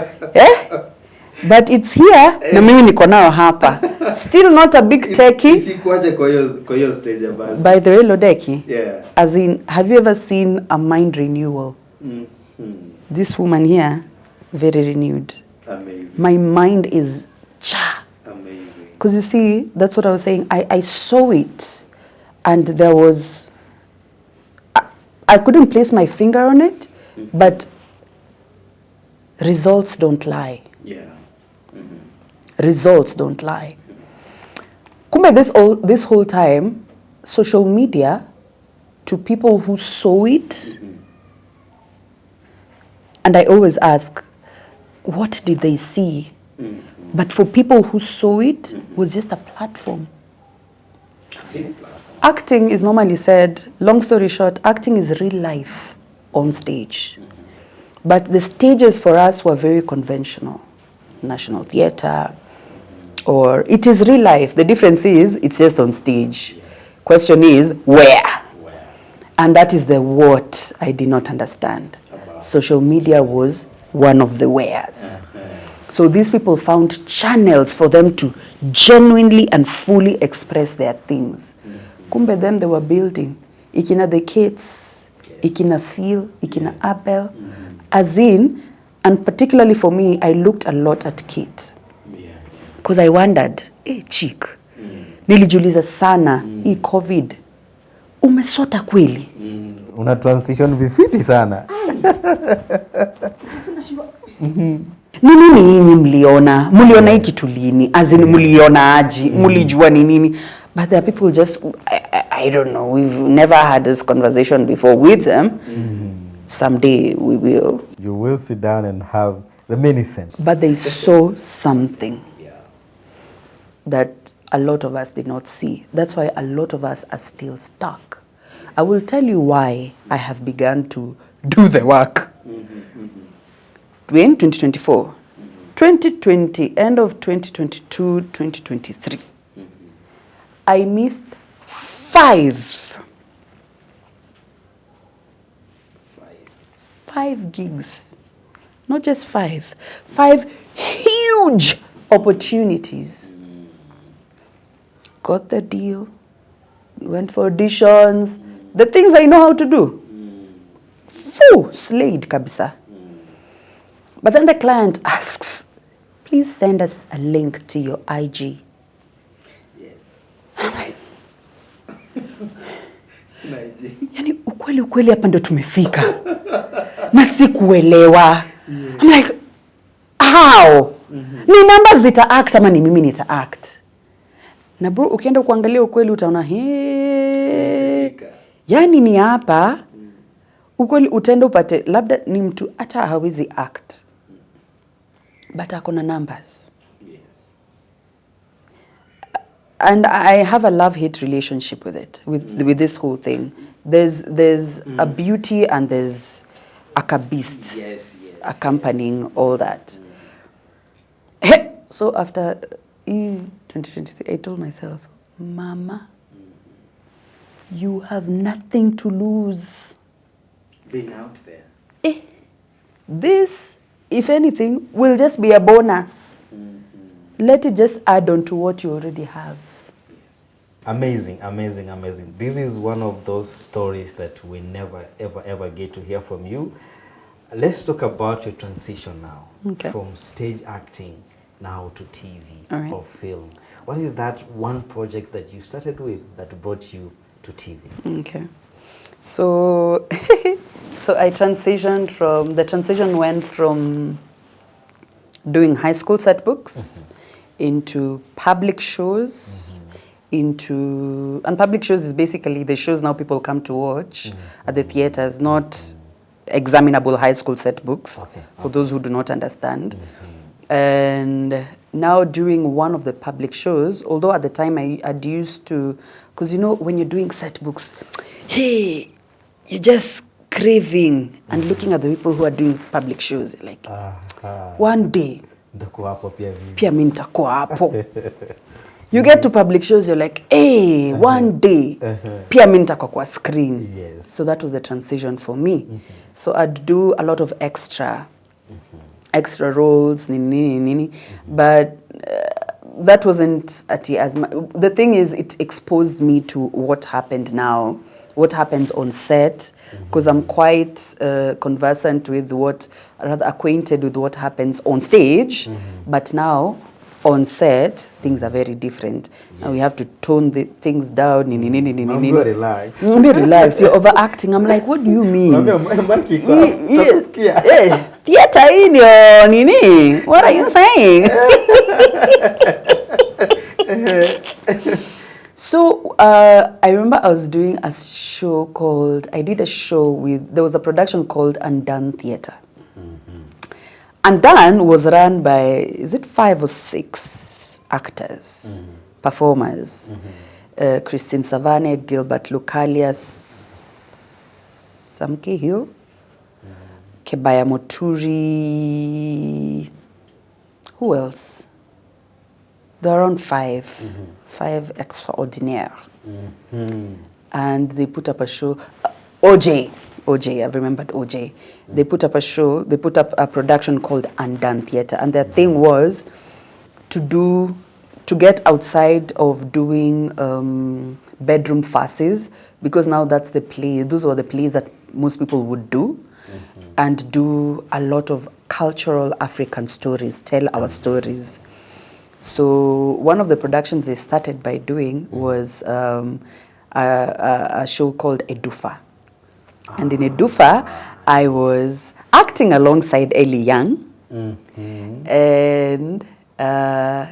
But it's here. Na mimi niko nao hapa. Still not a big techie. Isikuaje kwa hiyo stage basi. By the way, Lodeki. Yeah. As in, have you ever seen a mind renewal? This woman here, very renewed. Amazing. My mind is Amazing. Because you see, that's what I was saying. I saw it. And there was, I couldn't place my finger on it, but results don't lie. Yeah. Results don't lie. Kumbe this whole time, social media, to people who saw it, and I always ask, what did they see? But for people who saw it, was just a platform. Acting is normally said, long story short, acting is real life on stage. But the stages for us were very conventional. National Theatre, or it is real life. The difference is, it's just on stage. Question is, where? And that is the what I did not understand. Social media was one of the wheres. So these people found channels for them to genuinely and fully express their things. Kumbe them they were building. Ikina the kids, ikina Phil, ikina Abel. As in, and particularly for me, I looked a lot at Kate. Because I wondered, chick, nilijuliza sana, hii COVID, umesota kweli? Una transition vifiti sana. Ni nini nyinyi mliona? Mliona hiki tulini? As in mliona aji? Mlijua ni nini? But there are people just, I don't know, we've never had this conversation before with them. Someday we will. You will sit down and have reminiscence. But they saw something that a lot of us did not see. That's why a lot of us are still stuck. I will tell you why I have begun to do the work. When 2024, 2020, end of 2022, 2023, I missed 5 gigs. Not just 5 huge opportunities. Got the deal, went for auditions, the things I know how to do. Slayed kabisa. But then the client asks, please send us a link to your IG. Yes. And I'm like, yani ukweli hapa ndo tumefika. Na sikuelewa. I'm like, how? Ni namba zita act ama ni mimi nita act? Na bro, ukienda kuangalia ukweli utaona, yani ni hapa, ukweli utaenda upate, labda ni mtu hata hawezi act. But akona numbers. Yes. And I have a love-hate relationship with it, with this whole thing. There's a beauty and there's a beast accompanying all that. So after 2023, I told myself, Mama, you have nothing to lose. Being out there. This, if anything, will just be a bonus. Let it just add on to what you already have. Amazing, amazing, amazing. This is one of those stories that we never, ever get to hear from you. Let's talk about your transition now. Okay. From stage acting now to TV or film. What is that one project that you started with that brought you to TV? Okay. So, so I transitioned from, the transition went from doing high school set books into public shows, into, and public shows is basically the shows now people come to watch at the theaters, not examinable high school set books, for those who do not understand. And now doing one of the public shows, although at the time I'd used to, because you know, when you're doing set books, hey, you're just craving and looking at the people who are doing public shows, like, one day, pia mimi nitakuwa hapo. You get to public shows, you're like, hey, one day, pia mimi nitakuwa kwa screen. So that was the transition for me. So I'd do a lot of extra roles, but that wasn't as much. The thing is, it exposed me to what happened now, what happens on set, because I'm quite conversant with rather acquainted with what happens on stage, but now on set, things are very different. Now we have to tone the things down. Relax. Relax. You're overacting. I'm like, what do you mean? Theater in your nini. What are you saying? So I remember I was doing a show called, there was a production called Undone Theater. Undone was run by, is it 5 or 6 actors, performers? Christine Savane, Gilbert Lucalias, Samke Hill, Kebaya Moturi, who else? There are around 5 extraordinaire. And they put up a show, OJ, I've remembered OJ. They put up a show, they put up a production called Undone Theater. And their thing was to get outside of doing bedroom farces, because now that's the play, those were the plays that most people would do, and do a lot of cultural African stories, tell our stories. So one of the productions they started by doing was a show called Edufa. And in Edufa, I was acting alongside Eli Young. And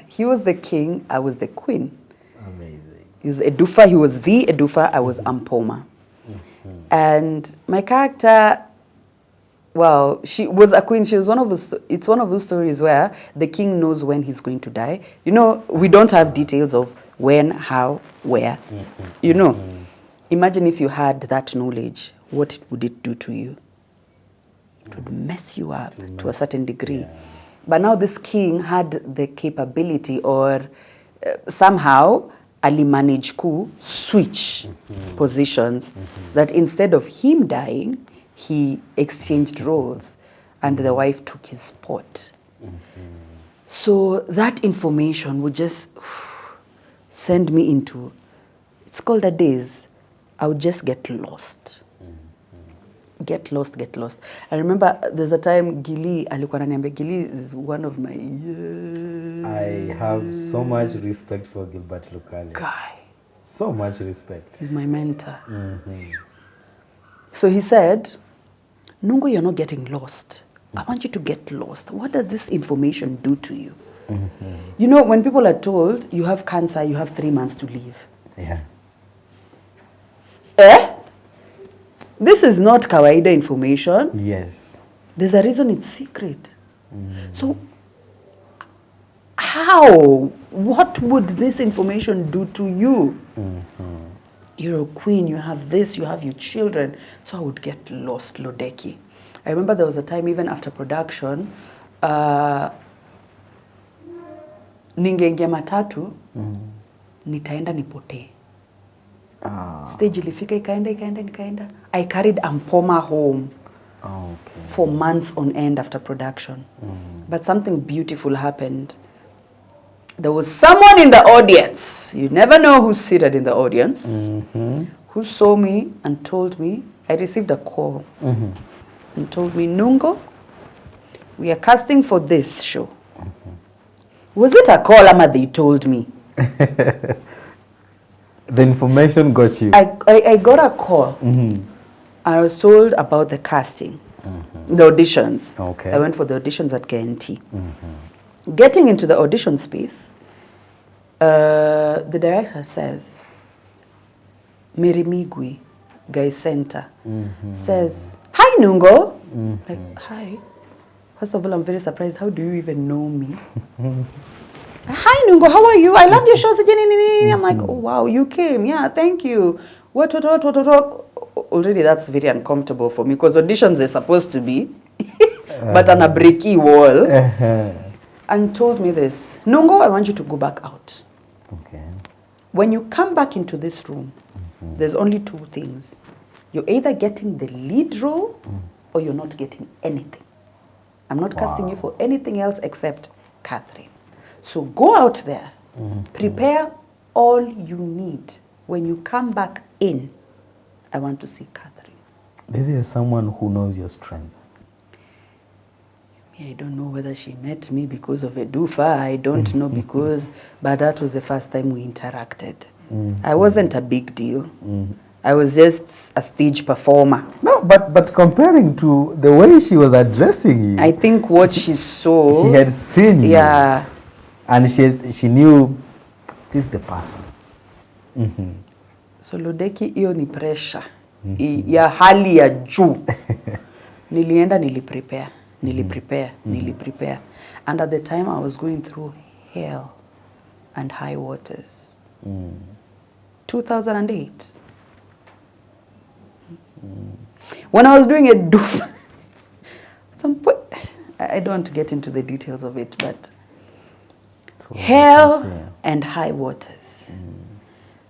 he was the king, I was the queen. Amazing. He was Edufa, he was the Edufa, I was Ampoma. And my character, well, she was a queen. She was it's one of those stories where the king knows when he's going to die. You know, we don't have details of when, how, where. You know, imagine if you had that knowledge, what would it do to you? It would mess you up to a certain degree. But now this king had the capability, or somehow Ali managed to switch positions, that instead of him dying, he exchanged roles and the wife took his spot. So that information would just send me into, it's called the days, I would just get lost. Get lost. I remember there's a time Gili alikuwa ananiambia, Gili is one of my I have so much respect for Gilbert Lukale. guy. So much respect. He's my mentor. So he said, Nungo, you're not getting lost. I want you to get lost. What does this information do to you? You know, when people are told, you have cancer, you have 3 months to live. Yeah. This is not kawaida information. Yes. There's a reason it's secret. So, how? What would this information do to you? You're a queen, you have this, you have your children. So I would get lost, Lodeki. I remember there was a time, even after production, ningeingia matatu, nitaenda nipotee. Stage ilifika ikaenda. I carried Ampoma home for months on end after production. But something beautiful happened. There was someone in the audience, you never know who's seated in the audience, who saw me and told me, I received a call and told me, Nungo, we are casting for this show. Was it a call, Ama, they told me? The information got you. I got a call. I was told about the casting, the auditions. Okay. I went for the auditions at KNT. Getting into the audition space, the director says, Mary Migui, Guy Center, says, hi, Nungo. Like, hi. First of all, I'm very surprised. How do you even know me? Hi, Nungo, how are you? I loved your shows. I'm like, oh, wow, you came. Yeah, thank you. What. Already that's very uncomfortable for me because auditions are supposed to be, but on a bricky wall. And told me this, Nungo, I want you to go back out. Okay. When you come back into this room, there's only 2 things. You're either getting the lead role or you're not getting anything. I'm not casting you for anything else except Catherine. So go out there, prepare all you need. When you come back in, I want to see Catherine. This is someone who knows your strength. I don't know whether she met me because of Edufa. I don't know because, but that was the first time we interacted. I wasn't a big deal. I was just a stage performer. No, but comparing to the way she was addressing you, I think what she saw, she had seen you. Yeah. And she knew this is the person. So Lodeki, hiyo ni pressure ya hali ya juu. Nilienda niliprepare. And at the time I was going through hell and high waters. 2008. When I was doing a doof, some point, I don't want to get into the details of it, but hell and high waters.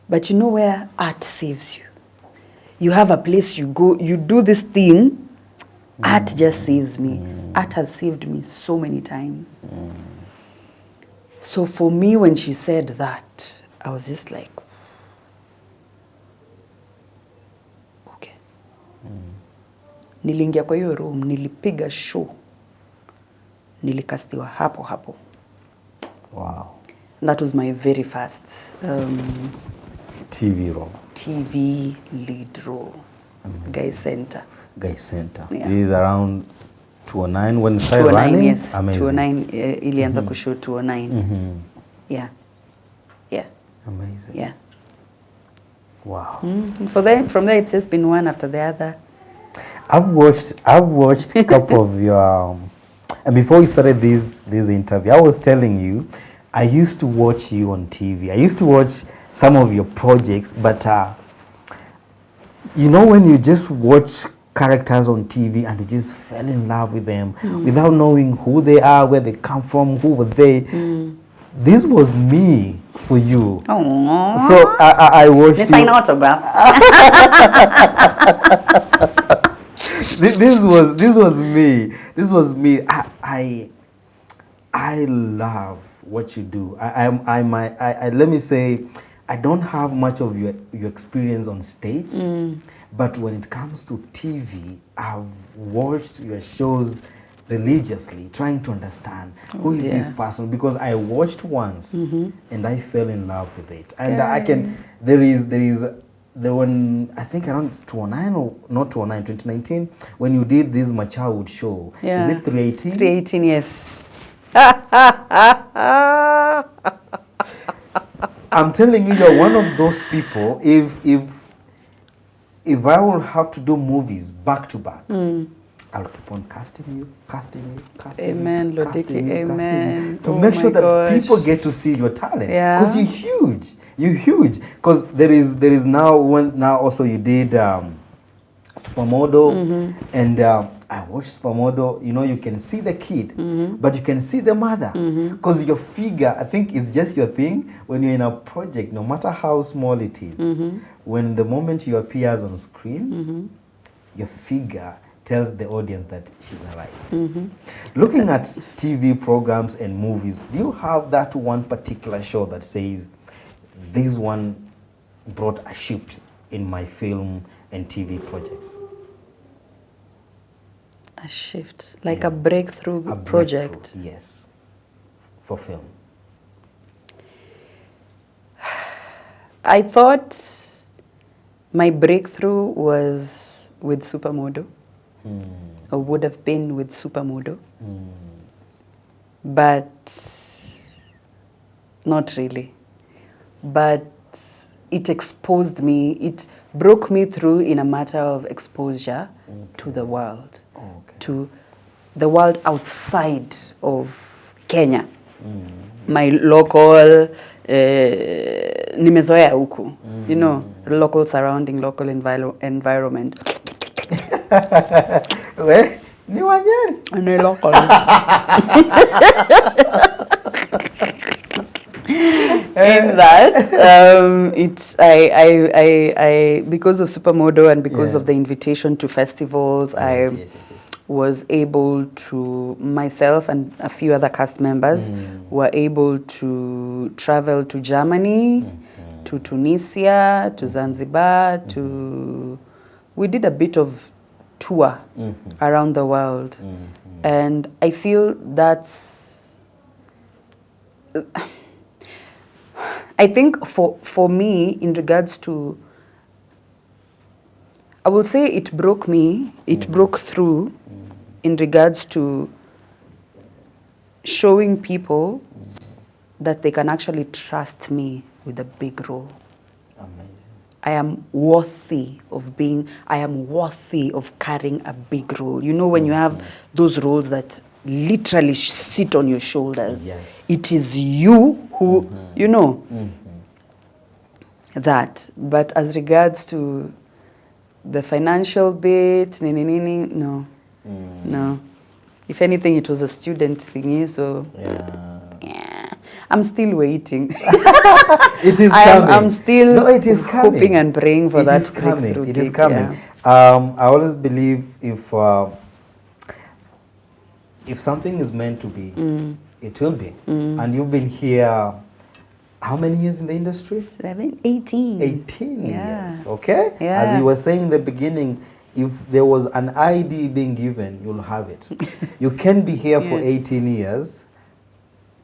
But you know where art saves you. You have a place you go, you do this thing, art just saves me. Art has saved me so many times. So for me, when she said that, I was just like, okay. Niliingia kwa hiyo room, nilipiga show. Nilikastiwa hapo. Wow. That was my very first TV role. TV lead role. Guy Center. Guy Center. Yeah. It is around 2009 when it started 2009, running? yes. Amazing. 2009, ilianza kushoot 2009. Yeah. Amazing. Yeah. Wow. From there, it's just been one after the other. I've watched a couple of your and before we started this interview, I was telling you I used to watch you on TV. I used to watch some of your projects, but you know when you just watch characters on TV and you just fell in love with them without knowing who they are, where they come from, who were they. This was me for you. Aww. So I watched you. Sign autograph. This was me. This was me. I love what you do. I let me say, I don't have much of your experience on stage, but when it comes to TV, I've watched your shows religiously, trying to understand who is this dear. person, because I watched once and I fell in love with it. And I Okay. can, there one, I think around 2009 or not 2009, 2019, when you did this Machawood show. Yeah. Is it 318? 318, yes. I'm telling you, you're one of those people. If I will have to do movies back to back, I'll keep on casting you. Amen, Lodiki, amen. To Oh make sure my that gosh. people get to see your talent. Yeah. Because you're huge. You're huge. Because there is now also you did Supermodel, and I watched Supermodel. You know, you can see the kid, but you can see the mother, because your figure, I think it's just your thing. When you're in a project, no matter how small it is, when the moment you appears on screen, your figure tells the audience that she's alive. Looking at TV programs and movies, do you have that one particular show that says, this one brought a shift in my film and TV projects? A shift, like a breakthrough A project. breakthrough, yes, for film. I thought my breakthrough was with Supermodel, or would have been with Supermodel, but not really. But it exposed me, it broke me through in a matter of exposure to the world, to the world outside of Kenya. My local, nimezoea huku, you know, local surrounding, local environment. We, ni Wanyeri. Ni local. In that, it's I because of Supermodel and because of the invitation to festivals, I was able to, myself and a few other cast members were able to travel to Germany, to Tunisia, to Zanzibar, to, we did a bit of tour around the world. And I feel that's, I think for me, in regards to, I will say it broke me, it broke through in regards to showing people that they can actually trust me with a big role. Amazing. I am worthy of being, I am worthy of carrying a big role. You know, when you have those roles that literally sit on your shoulders, it is you who, you know, that. But as regards to the financial bit, no. No. If anything, it was a student thingy, so yeah. I'm still waiting. It is coming. I'm still it is coming. hoping and praying for that breakthrough. It is coming. I always believe if something is meant to be, it will be. And you've been here, how many years in the industry? 18. 18 Yeah. years, okay? Yeah. As we were saying in the beginning, if there was an ID being given, you'll have it. You can be here for 18 years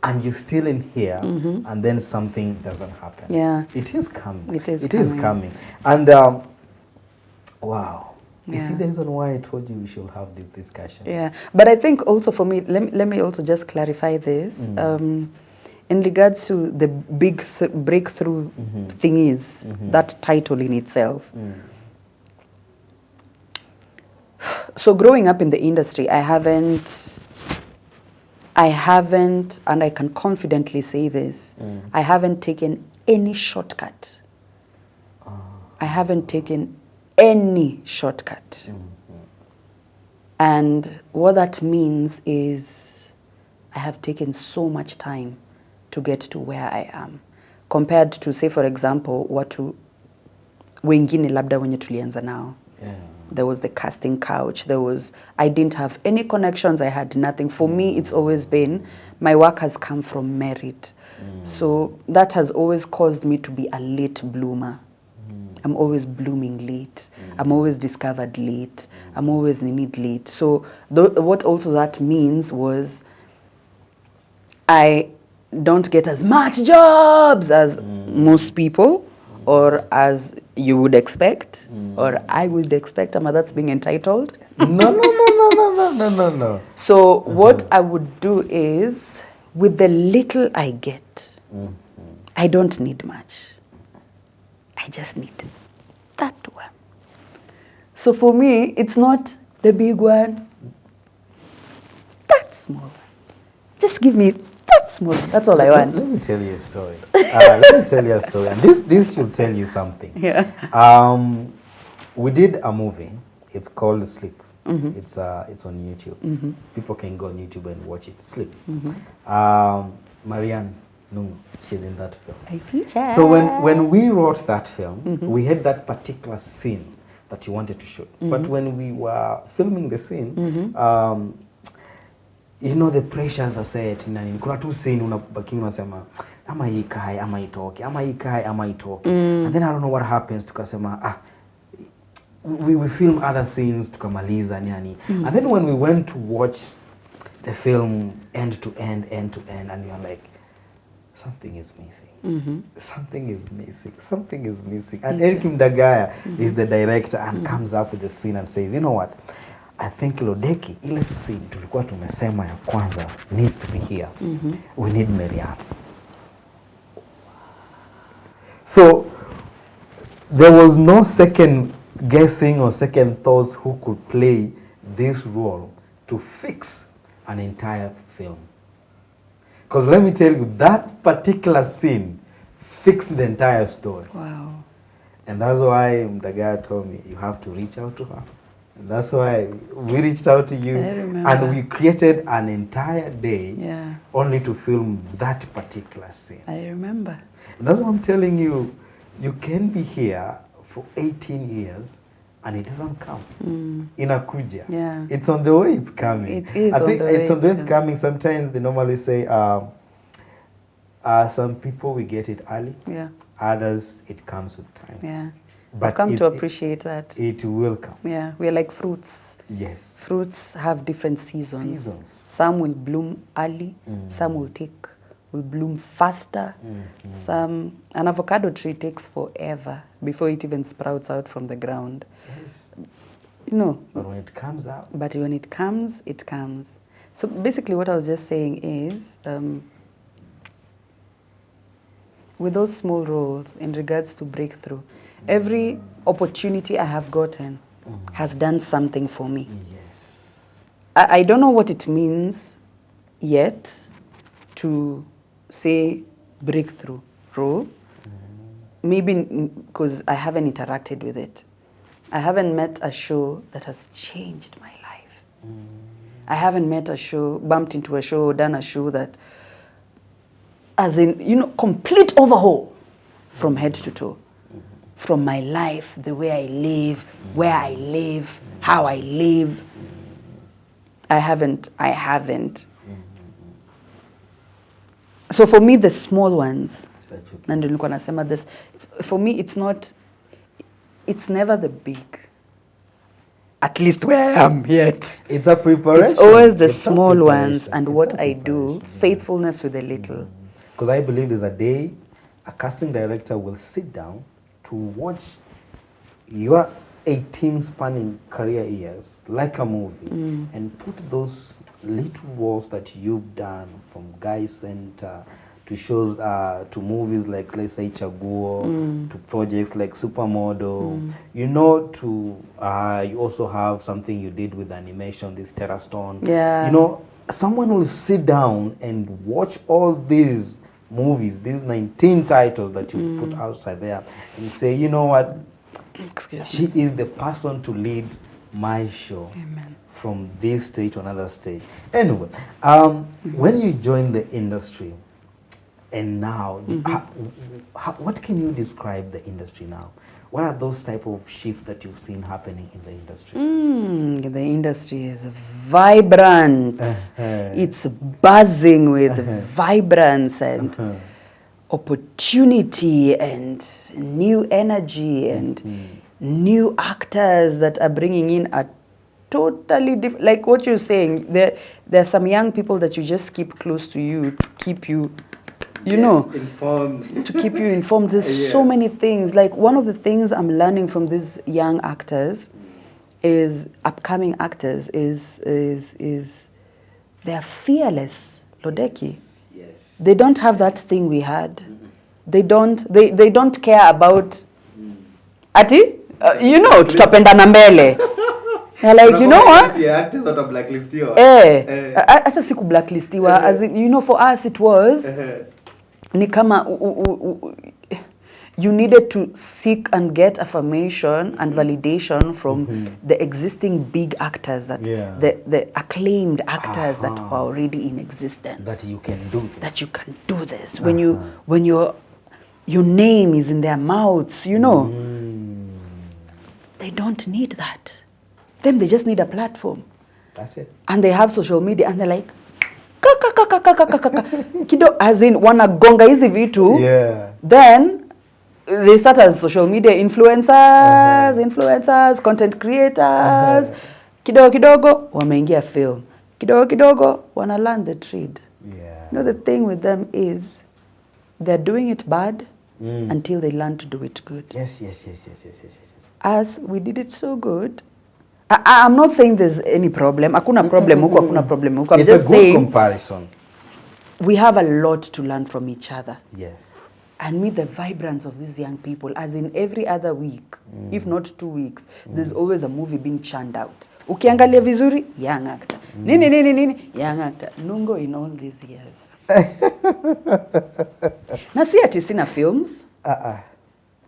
and you're still in here, and then something doesn't happen. Yeah. It is coming. It is coming. And wow. You see the reason why I told you we should have this discussion. Yeah. But I think also for me, let me also just clarify this. In regards to the big breakthrough thingies, that title in itself. So growing up in the industry, I haven't, and I can confidently say this, I haven't taken any shortcut. I haven't taken any shortcut. And what that means is I have taken so much time to get to where I am, compared to, say, for example, watu wengine labda wenye tulianza nao. Yeah. There was the casting couch. I didn't have any connections. I had nothing. For me, it's always been, my work has come from merit. So that has always caused me to be a late bloomer. I'm always blooming late. I'm always discovered late. I'm always needed late. So what also that means was I don't get as much jobs as most people, or as you would expect, or I would expect. That's being entitled. No. So what I would do is, with the little I get, I don't need much. I just need that one. So for me, it's not the big one, that small one. Just give me that small. That's all I want. Let me tell you a story. Let me tell you a story, and this should tell you something. Yeah. We did a movie. It's called Sleep. It's on YouTube. People can go on YouTube and watch it. Sleep. Marrianne, Nungo, she's in that film. I feature. So when we wrote that film, we had that particular scene that you wanted to shoot. But when we were filming the scene, you know, the pressures are set. Kuna tu scene unabaki unasema ama ikae ama itoke, ama ikae ama itoke. And then I don't know what happens, tukasema we film other scenes tukamaliza nani. And then when we went to watch the film end to end, and you're like, something is missing. Something is missing. And Eric Mdagaya is the director and comes up with the scene and says, you know what? I think Lodeki, ile scene tulikuwa tumesema ya kwanza needs to be here. We need Marrianne. So there was no second guessing or second thoughts who could play this role to fix an entire film. Because let me tell you, that particular scene fixed the entire story. Wow. And that's why Mdagaya told me, you have to reach out to her. And that's why we reached out to you. I remember. And we created an entire day Yeah. only to film that particular scene. I remember. And that's what I'm telling you. You can be here for 18 years and it doesn't come. Inakuja. Yeah. It's on the way it's coming. It is I on think the way it's on the way it's it's coming. Sometimes they normally say, some people we get it early. Yeah. Others it comes with time. Yeah. But I've come it- to appreciate that. It will come. Yeah. We're like fruits. Yes. Fruits have different seasons. Seasons. Some will bloom early, some will bloom faster. Some, an avocado tree takes forever before it even sprouts out from the ground. Yes. You know, But when it comes out, but when it comes, it comes. So basically what I was just saying is, with those small roles in regards to breakthrough, every opportunity I have gotten has done something for me. yes. I don't know what it means yet to say breakthrough role. Maybe because I haven't interacted with it. I haven't met a show that has changed my life. I haven't met a show, bumped into a show, done a show that, as in, you know, complete overhaul from head to toe. From my life, the way I live, where I live, how I live. I haven't. So for me, the small ones, na ndio nilikuwa nasema this, for me it's never the big. At least where I am yet. It's a preparation. It's always the It's a small preparation. ones and It's what a I do, preparation, yeah. faithfulness with the little. Because I believe there's a day a casting director will sit down to watch your 18 spanning career years like a movie and put those little roles that you've done from Guy Center to shows, to movies like, let's say, Chaguo, to projects like Supermodel, you know, to, you also have something you did with animation, this Terrastone. Yeah. You know, someone will sit down and watch all these movies, these 19 titles that you put outside there, and say, you know what, Excuse me. she is the person to lead my show. Amen. From this stage to another stage. Anyway, when you join the industry, and now, what can you describe the industry now? What are those type of shifts that you've seen happening in the industry? The industry is vibrant. It's buzzing with vibrance and opportunity and new energy and new actors that are bringing in a totally different, like what you're saying, there are some young people that you just keep close to you to keep you, informed. to keep you informed. There's so many things. Like one of the things I'm learning from these young actors is upcoming actors is they're fearless, Lodeki. Yes. They don't have that thing we had. They don't care about ati tutapendana mbele. They're like, you know what? Hata siku blacklistiwa. As in, for us it was ni kama you needed to seek and get affirmation and validation from the existing big actors, that the acclaimed actors that were already in existence. That you can do this. That you can do this. When your name is in their mouths, they don't need that. Them, they just need a platform. That's it. And they have social media and they're like, kido, as in wanagonga hizi vitu. Yeah. Then they start as social media influencers, content creators. Kidogo kidogo wameingia film. Kidogo kidogo wana learn the trade. Yeah. The thing with them is they're doing it bad until they learn to do it good. Yes. As we did it so good. I'm not saying there's any problem. Hakuna problem huku, hakuna problem huku. I'm it's just a good saying comparison. We have a lot to learn from each other. Yes. And meet the vibrance of these young people. As in every other week, if not 2 weeks, there's always a movie being churned out. Ukiangalia vizuri, young actor. Nini, young actor. Nungo in all these years. Na si ati sina films.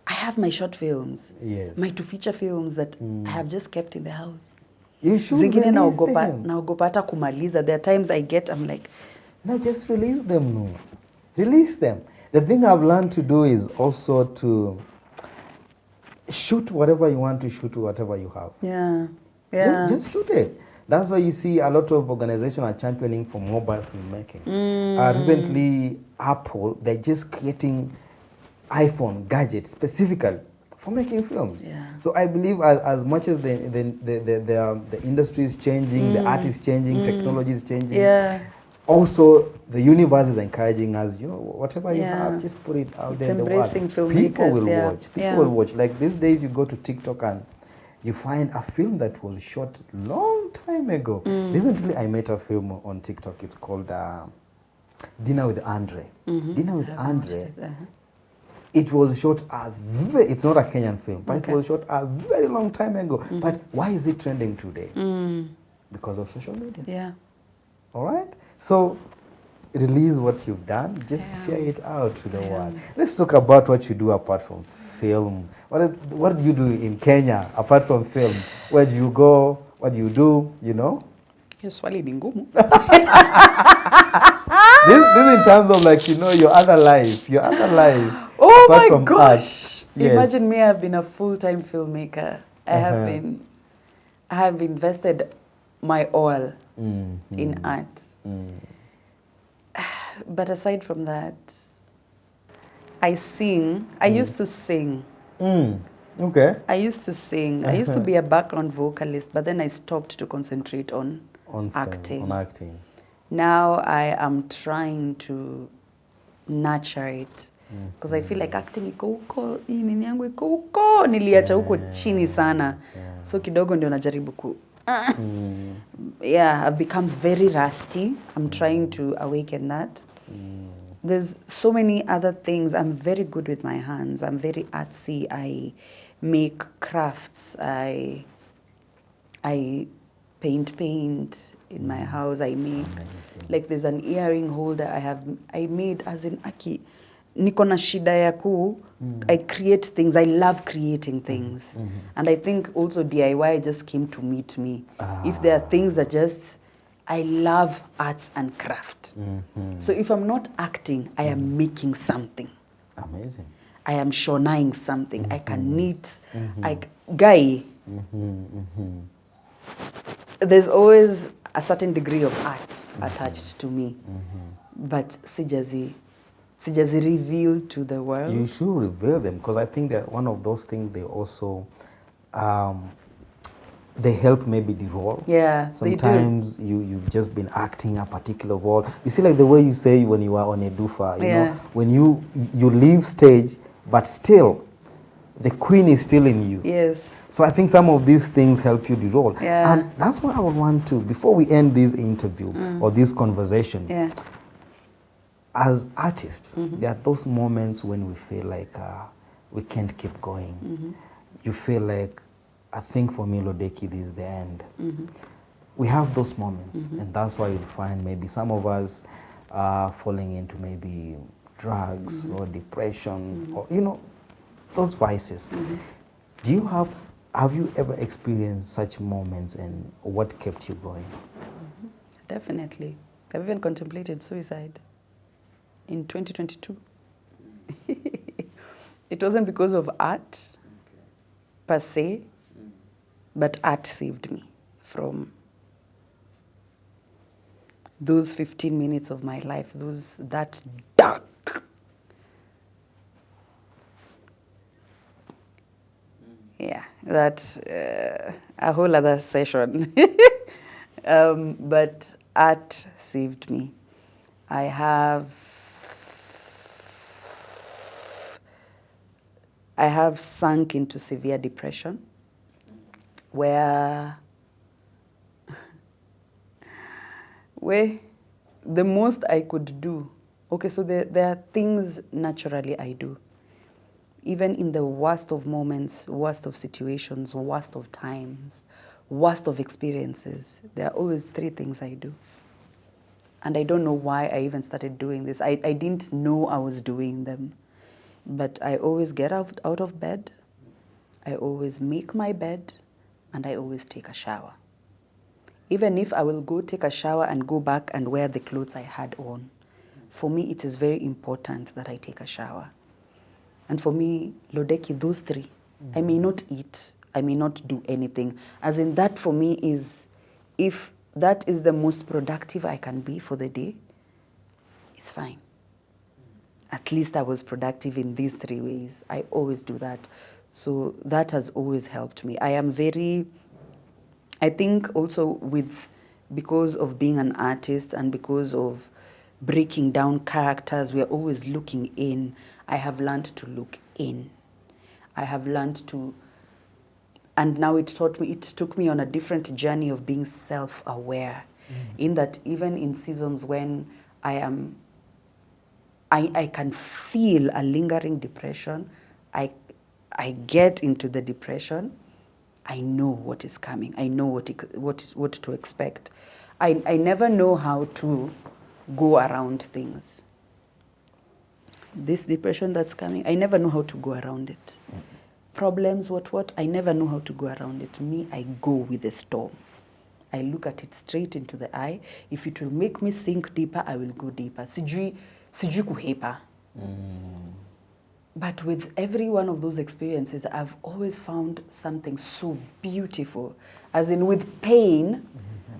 I have my short films. Yes. My 2 feature films that I have just kept in the house. You should Zingine release them. naogopa hata kumaliza. There are times I'm like, no, just release them. No. Release them. The thing I've learned to do is also to shoot whatever you want to shoot, whatever you have. yeah. Just shoot it. That's why you see a lot of organizations are championing for mobile filmmaking. Recently, Apple, they're just creating iPhone gadgets specifically for making films. Yeah. So I believe as much as the industry is changing, the art is changing, technology is changing. Yeah. Also, the universe is encouraging us, whatever you have, just put it out there in the world. Embracing filmmakers, People will watch. People Yeah. will watch. Like these days, you go to TikTok and you find a film that was shot long time ago. Recently, I met a film on TikTok. It's called Dinner with Andre. Dinner with Andre. It was shot it's not a Kenyan film, but it was shot a very long time ago. But why is it trending today? Because of social media. Yeah. All right? So release what you've done. Just share it out to the world. Let's talk about what you do apart from film. What do you do in Kenya apart from film? Where do you go? What do you do? Hiyo swali ni ngumu. This in terms of your other life. Oh apart my from gosh. art. Yes. Imagine me, I've been a full-time filmmaker. I have invested my all in art. But aside from that, I sing. I used to sing. Okay. I used to sing. I used to be a background vocalist, but then I stopped to concentrate on acting. On acting. Now I am trying to nurture it. Because I feel like acting iko huko, hii nini yangu iko huko, niliacha huko chini sana. So kidogo ndio najaribu I've become very rusty. I'm trying to awaken that. There's so many other things. I'm very good with my hands. I'm very artsy. I make crafts. I paint in my house. I make, like there's an earring holder I made as in Aki. Niko na shida ya I create things. I love creating things. And I think also DIY just came to meet me. If there are things that I love arts and craft. So if I'm not acting, I am making something. Amazing. I am shonaing something. I can knit. Guy. There's always a certain degree of art attached to me. But sijazi reveal to the world. You should reveal them, because I think that one of those things, they also they help maybe the role. Yeah, sometimes they do. you've just been acting a particular role. You see, like the way you say when you are on a dufa, you know, when you leave stage, but still the queen is still in you. Yes. So I think some of these things help you the role. Yeah. And that's why I would want to, before we end this interview or this conversation, as artists, there are those moments when we feel like we can't keep going. You feel like, I think for me, Lodeki, this is the end. We have those moments, and that's why you find maybe some of us falling into maybe drugs or depression or, you know, those vices. Do you have you ever experienced such moments, and what kept you going? Definitely. I've even contemplated suicide in 2022. It wasn't because of art per se, but art saved me from those 15 minutes of my life, that dark. Yeah, that's a whole other session. But art saved me. I have sunk into severe depression, where the most I could do, okay, so there are things naturally I do. Even in the worst of moments, worst of situations, worst of times, worst of experiences, there are always 3 things I do. And I don't know why I even started doing this. I didn't know I was doing them. But I always get out of bed, I always make my bed, and I always take a shower. Even if I will go take a shower and go back and wear the clothes I had on, for me it is very important that I take a shower. And for me, Lodeki, those 3, I may not eat, I may not do anything. As in, that for me is, if that is the most productive I can be for the day, it's fine. At least I was productive in these 3 ways. I always do that. So that has always helped me. I think also because of being an artist and because of breaking down characters, we are always looking in. I have learned to look in. I have learned to, and now it took me on a different journey of being self-aware, in that even in seasons when I can feel a lingering depression, I get into the depression, I know what is coming. I know what to expect. I never know how to go around things. This depression that's coming, I never know how to go around it. Problems, what, I never know how to go around it. Me, I go with the storm. I look at it straight into the eye. If it will make me sink deeper, I will go deeper. Sijui kuhepa. But with every one of those experiences, I've always found something so beautiful. As in, with pain,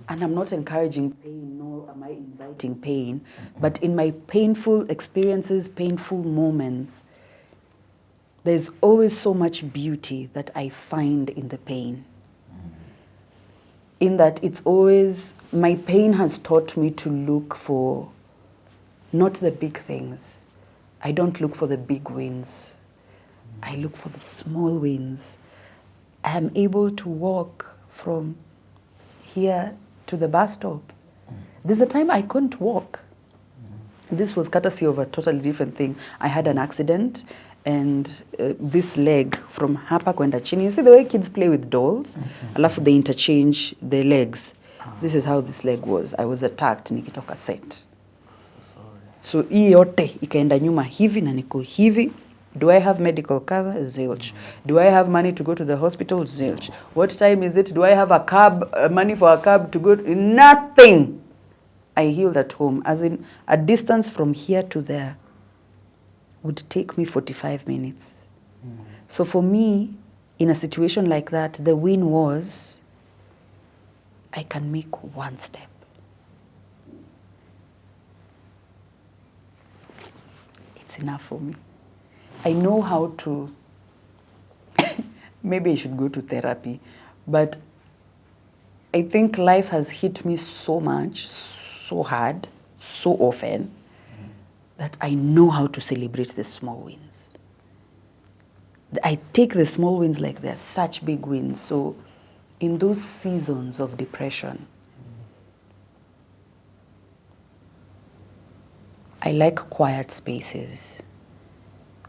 and I'm not encouraging pain, nor am I inviting pain, but in my painful experiences, painful moments, there's always so much beauty that I find in the pain. In that it's always, my pain has taught me to look for not the big things. I don't look for the big wins. I look for the small wins. I am able to walk from here to the bus stop. There's a time I couldn't walk. This was courtesy of a totally different thing. I had an accident, and this leg from hapa kwenda chini. You see the way kids play with dolls? Alafu they interchange the legs. This is how this leg was. I was attacked nikitoka set. So hii yote ikaenda nyuma hivi na niko hivi. Do I have medical cover? Zilch. Do I have money to go to the hospital? Zilch. What time is it? Do I have a cab, money for a cab to go? Nothing. I healed at home, as in a distance from here to there. would take me 45 minutes. So for me, in a situation like that, the win was I can make one step. It's enough for me. I know how to, maybe I should go to therapy, but I think life has hit me so much, so hard, so often, that I know how to celebrate the small wins. I take the small wins like they're such big wins. So in those seasons of depression, I like quiet spaces.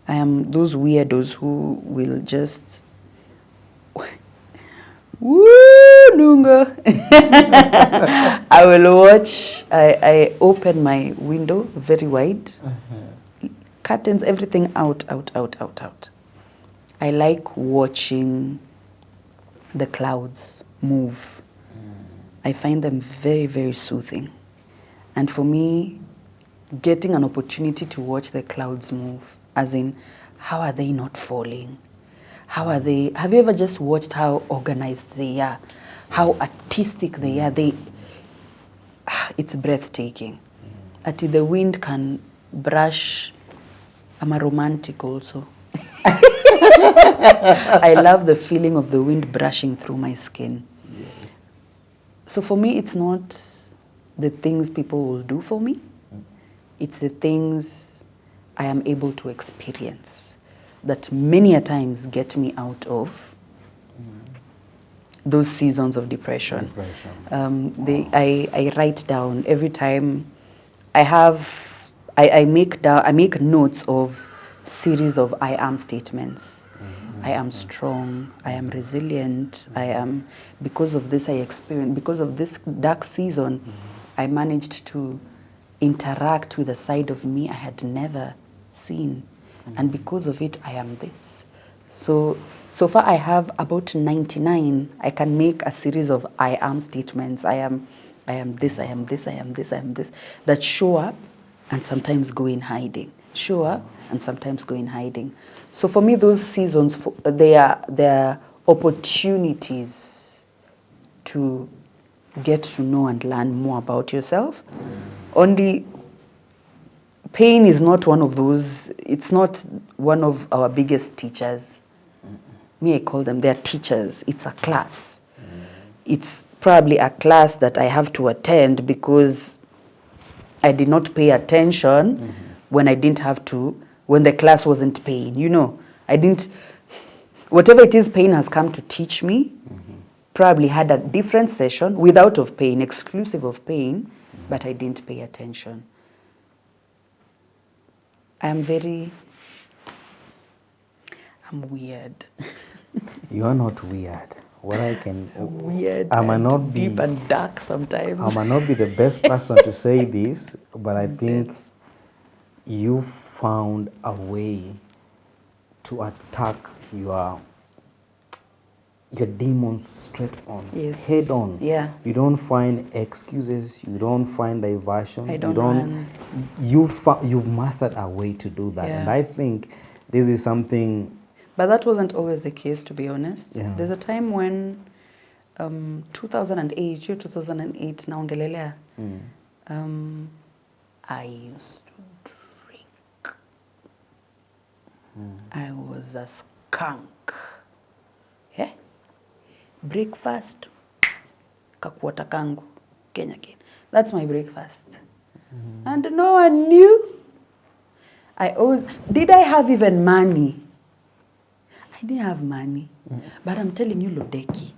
I am those weirdos who will just, woo, Nungo. I will watch, I open my window very wide, curtains, everything out. I like watching the clouds move. I find them very, very soothing. And for me, getting an opportunity to watch the clouds move, as in, how are they not falling? How are they? Have you ever just watched how organized they are? How artistic they are? It's breathtaking. The wind can brush. I'm a romantic also. I love the feeling of the wind brushing through my skin. Yes. So for me, it's not the things people will do for me. It's the things I am able to experience that many a times get me out of those seasons of depression. I write down every time I make notes of series of I am statements. I am strong, I am resilient, because of this because of this dark season, I managed to interact with a side of me I had never seen. And because of it, I am this. So far I have about 99. I can make a series of I am statements. I am this, I am this, I am this, I am this, that show up and sometimes go in hiding. Show up and sometimes go in hiding. So for me, those seasons, they are opportunities to get to know and learn more about yourself. Only pain is not one of those, it's not one of our biggest teachers. Me, I call them, they're teachers. It's a class. It's probably a class that I have to attend because I did not pay attention when I didn't have to, when the class wasn't paying. Whatever it is pain has come to teach me, probably had a different session without of pain, exclusive of pain, but I didn't pay attention. I'm weird. You are not weird. Weird. I might not be deep and dark sometimes. I might not be the best person to say this, but I think you found a way to attack your demons straight on, head on. Yeah. You don't find excuses. You don't find diversion. I don't run. You've mastered a way to do that, and I think this is something. But that wasn't always the case, to be honest. Yeah. There's a time when 2008 naongelelea, I used to drink. I was a skunk. Yeah? Breakfast, kakwata kangu, Kenya. That's my breakfast. And no one knew. Did I have even money? I didn't have money. But I'm telling you, Lodeki,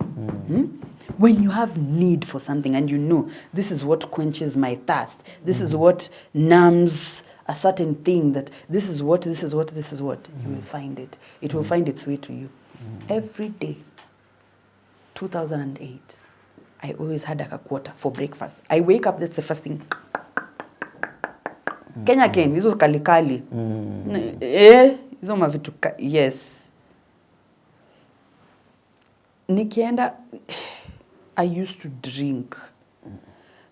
when you have need for something and you know this is what quenches my thirst, this is what numbs a certain thing, that this is what, you will find it. It will find its way to you. Every day, 2008, I always had a quarter for breakfast. I wake up, that's the first thing. Kenya Ken, hizo kalikali. Hizo mavitu, yes. Nikienda, I used to drink.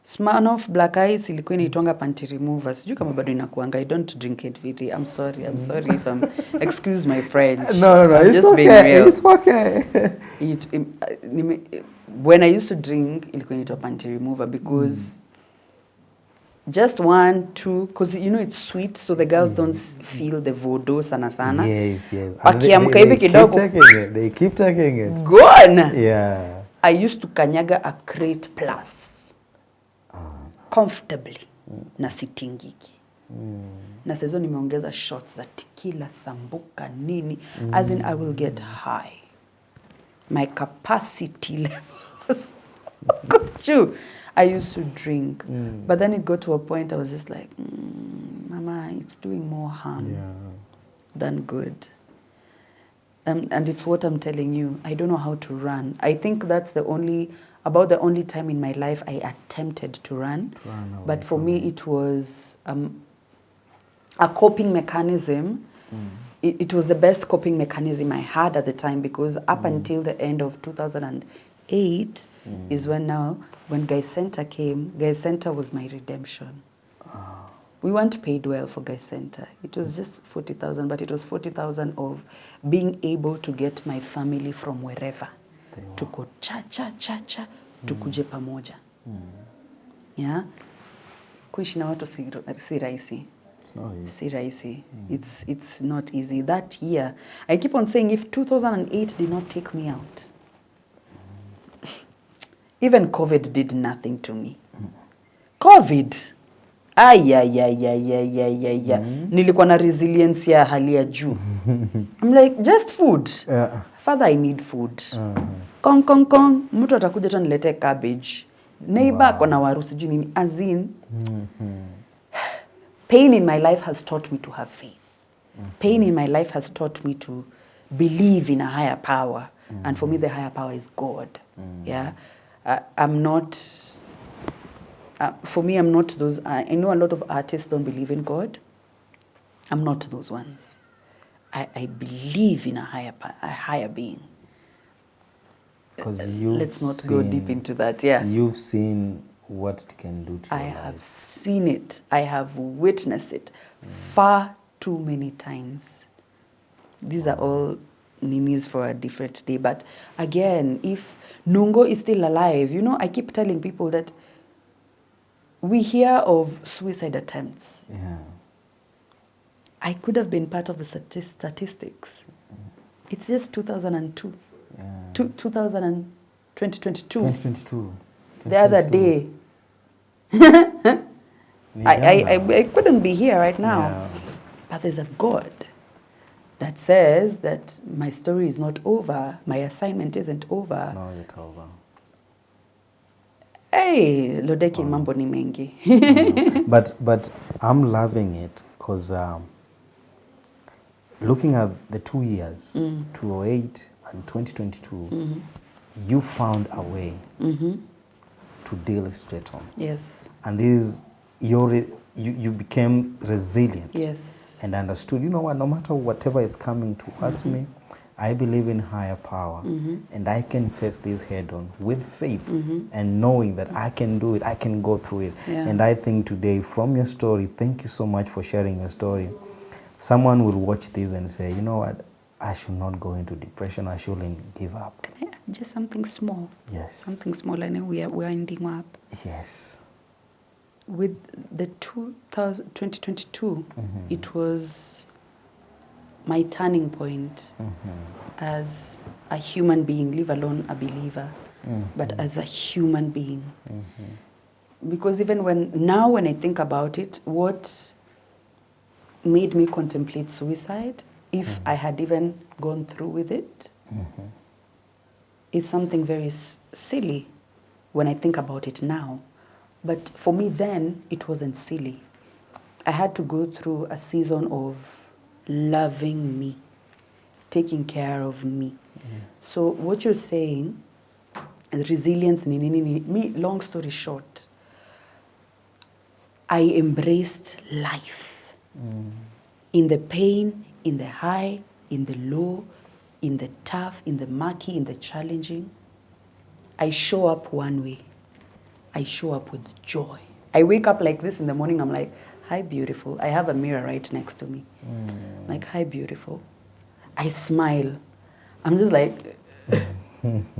Smirnoff Black Ice ilikuwa inaitwanga panty remover. Sijui kama bado inakuanga. I don't drink it really. I'm sorry if I'm excuse my French. No, I'm it's just okay. being real. It's okay. When I used to drink ilikuwa inaitwa panty remover because just 1, 2, because you know it's sweet, so the girls don't feel the voodoo sana sana. Yes. And Akiamka hivi kidogo, they keep taking it. gone. Yeah. I used to kanyaga a crate plus comfortably na sitingiki. Na sezo nimeongeza shots za tequila, sambuka, nini. As in, I will get high. My capacity levels. I used to drink. But then it got to a point I was just like, Mama, it's doing more harm than good. And it's what I'm telling you. I don't know how to run. I think that's about the only time in my life I attempted to run. But for me, it was a coping mechanism. It was the best coping mechanism I had at the time because up until the end of 2008 is when Guy Center came. Guy Center was my redemption. We weren't paid well for Guy Center. It was just 40,000, but it was 40,000 of being able to get my family from wherever. To go cha, tukuje pamoja. Yeah? Kuishi na watu si rahisi. It's not easy. Si rahisi. It's not easy. That year, I keep on saying if 2008 did not take me out, even COVID did nothing to me. COVID. Nilikuwa na resilience ya hali ya juu. I'm like, just food. Father, I need food. Kong. Mtu atakuja tu niletee cabbage. Neighbor kwa na waru sijui nini. As in, pain in my life has taught me to have faith. Pain in my life has taught me to believe in a higher power. And for me, the higher power is God. Yeah. I'm not... for me, I'm not those... I know a lot of artists don't believe in God. I'm not those ones. I believe in a higher being. Let's not go deep into that. Yeah. You've seen what it can do to your life. I have seen it. I have witnessed it far too many times. These are all ninis for a different day. But again, if Nungo is still alive, you know, I keep telling people that we hear of suicide attempts. Yeah. I could have been part of the statistics. It's just 2002. Yeah. 2022. The other day. I couldn't be here right now. Yeah. But there's a God that says that my story is not over, my assignment isn't over. It's not yet over. Hey, Lodeki mambo ni mengi. But I'm loving it because looking at the 2 years, 2008 and 2022, you found a way to deal straight on. Yes. And this, you became resilient. Yes. And understood, you know what, no matter whatever is coming towards me, I believe in higher power. And I can face this head on with faith and knowing that I can do it, I can go through it. Yeah. And I think today, from your story, thank you so much for sharing your story. Someone will watch this and say, you know what, I should not go into depression, I shouldn't give up. Yeah, just something small. Yes. Something small, and we are ending up. Yes. With the 2022, it was my turning point as a human being, leave alone a believer, but as a human being. Because even when I think about it, what made me contemplate suicide, if I had even gone through with it, is something very silly when I think about it now. But for me then, it wasn't silly. I had to go through a season of loving me, taking care of me. So what you're saying, resilience, me, long story short, I embraced life. In the pain, in the high, in the low, in the tough, in the murky, in the challenging. I show up one way. I show up with joy. I wake up like this in the morning, I'm like, hi, beautiful. I have a mirror right next to me. Like, hi, beautiful. I smile. I'm just like,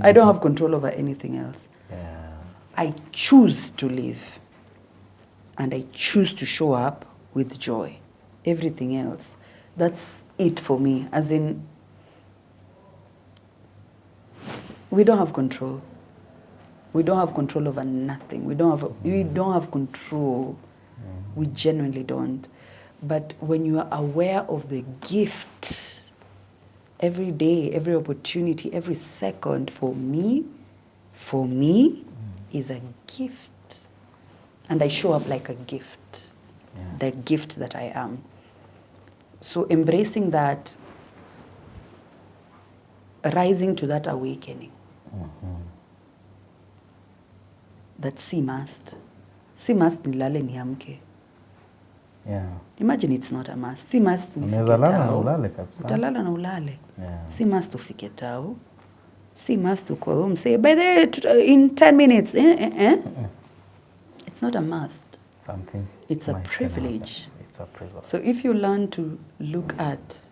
I don't have control over anything else. Yeah. I choose to live. And I choose to show up with joy. Everything else, that's it for me. As in, we don't have control. We don't have control over nothing. We don't have control. We genuinely don't. But when you are aware of the gift, every day, every opportunity, every second for me is a gift. And I show up like a gift. Yeah. The gift that I am. So embracing that, rising to that awakening. That si must nilale niamke. Yeah. Imagine it's not a must. Si must Unaweza nifike lala na tao. ulale kabisa. Utalala na ulale. Yeah. Si must ufike tao. Si must to call home. Say, by the way, in 10 minutes. It's not a must. Something. It's a might privilege. happen. It's a privilege. So if you learn to look at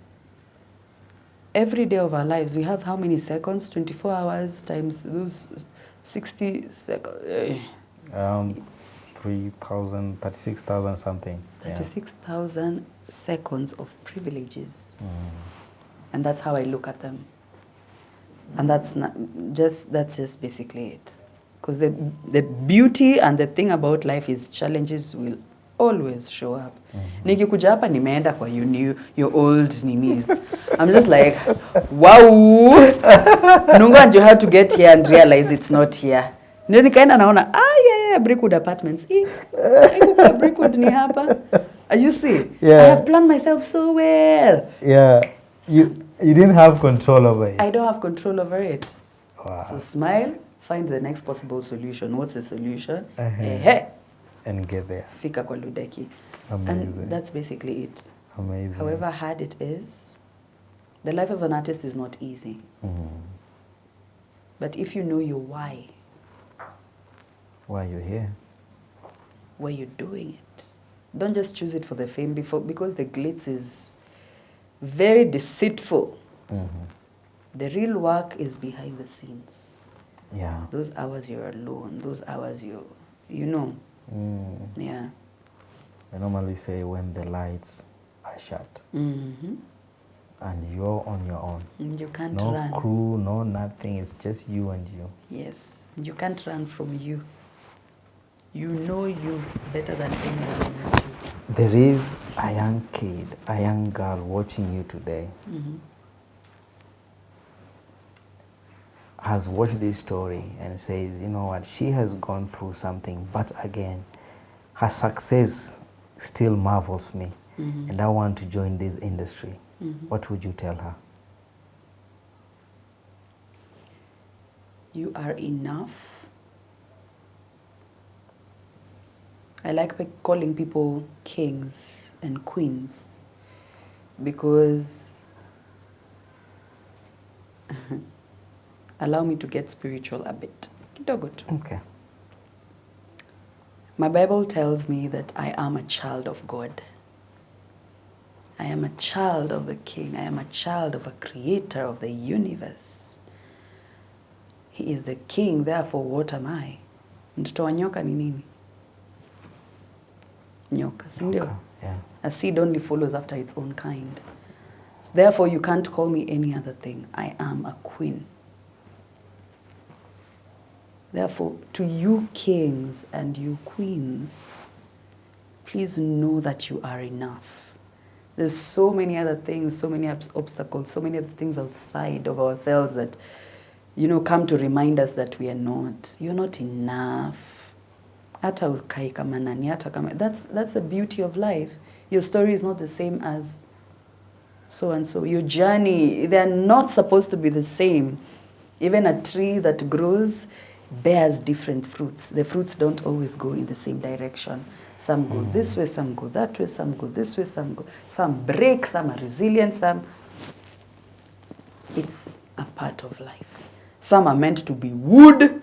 every day of our lives, we have how many seconds? 24 hours times those 60 seconds. 3,000, 36,000 something. 36,000 seconds of privileges. And that's how I look at them. And that's just basically it. Because the beauty and the thing about life is challenges will always show up. Nikikuja hapa nimeenda kwa your old ninis. I'm just like, wow. Nungo, and you have to get here and realize it's not here. Ndio nikaenda naona, Brickwood Apartments. Brickwood ni hapa. You see, Yeah. I have planned myself so well. Yeah. You didn't have control over it. I don't have control over it. Wow. So smile, find the next possible solution. What's the solution? And get there. Fika kwa ludeki. Amazing. And that's basically it. Amazing. However hard it is, the life of an artist is not easy. But if you know your why you're here. why you're doing it, don't just choose it for the fame because the glitz is very deceitful. The real work is behind the scenes. Yeah. Those hours you're alone, those hours you know. Yeah. I normally say when the lights are shut and you're on your own. You can't no run. No crew, no nothing. It's just you and you. Yes. You can't run from you. You know you better than anyone knows you. There is a young kid, a young girl watching you today. Has watched this story and says, you know what, she has gone through something, but again, her success still marvels me, and I want to join this industry. What would you tell her? You are enough. I like calling people kings and queens because allow me to get spiritual a bit. Kidogo tu. Okay. My Bible tells me that I am a child of God. I am a child of the King. I am a child of a creator of the universe. He is the King, therefore what am I? Mtoto wa nyoka ni nini? Nyoka, si ndio? Okay. Yeah. A seed only follows after its own kind. So therefore you can't call me any other thing. I am a queen. Therefore, to you kings and you queens, please know that you are enough. There's so many other things, so many obstacles, so many other things outside of ourselves that, come to remind us that we are not. You're not enough. Hata ukai kama nani, hata kama. That's the beauty of life. Your story is not the same as so and so. Your journey, they're not supposed to be the same. Even a tree that grows bears different fruits. The fruits don't always go in the same direction. Some go this way, some go that way, some go this way, some break, some are resilient, some... It's a part of life. Some are meant to be wood.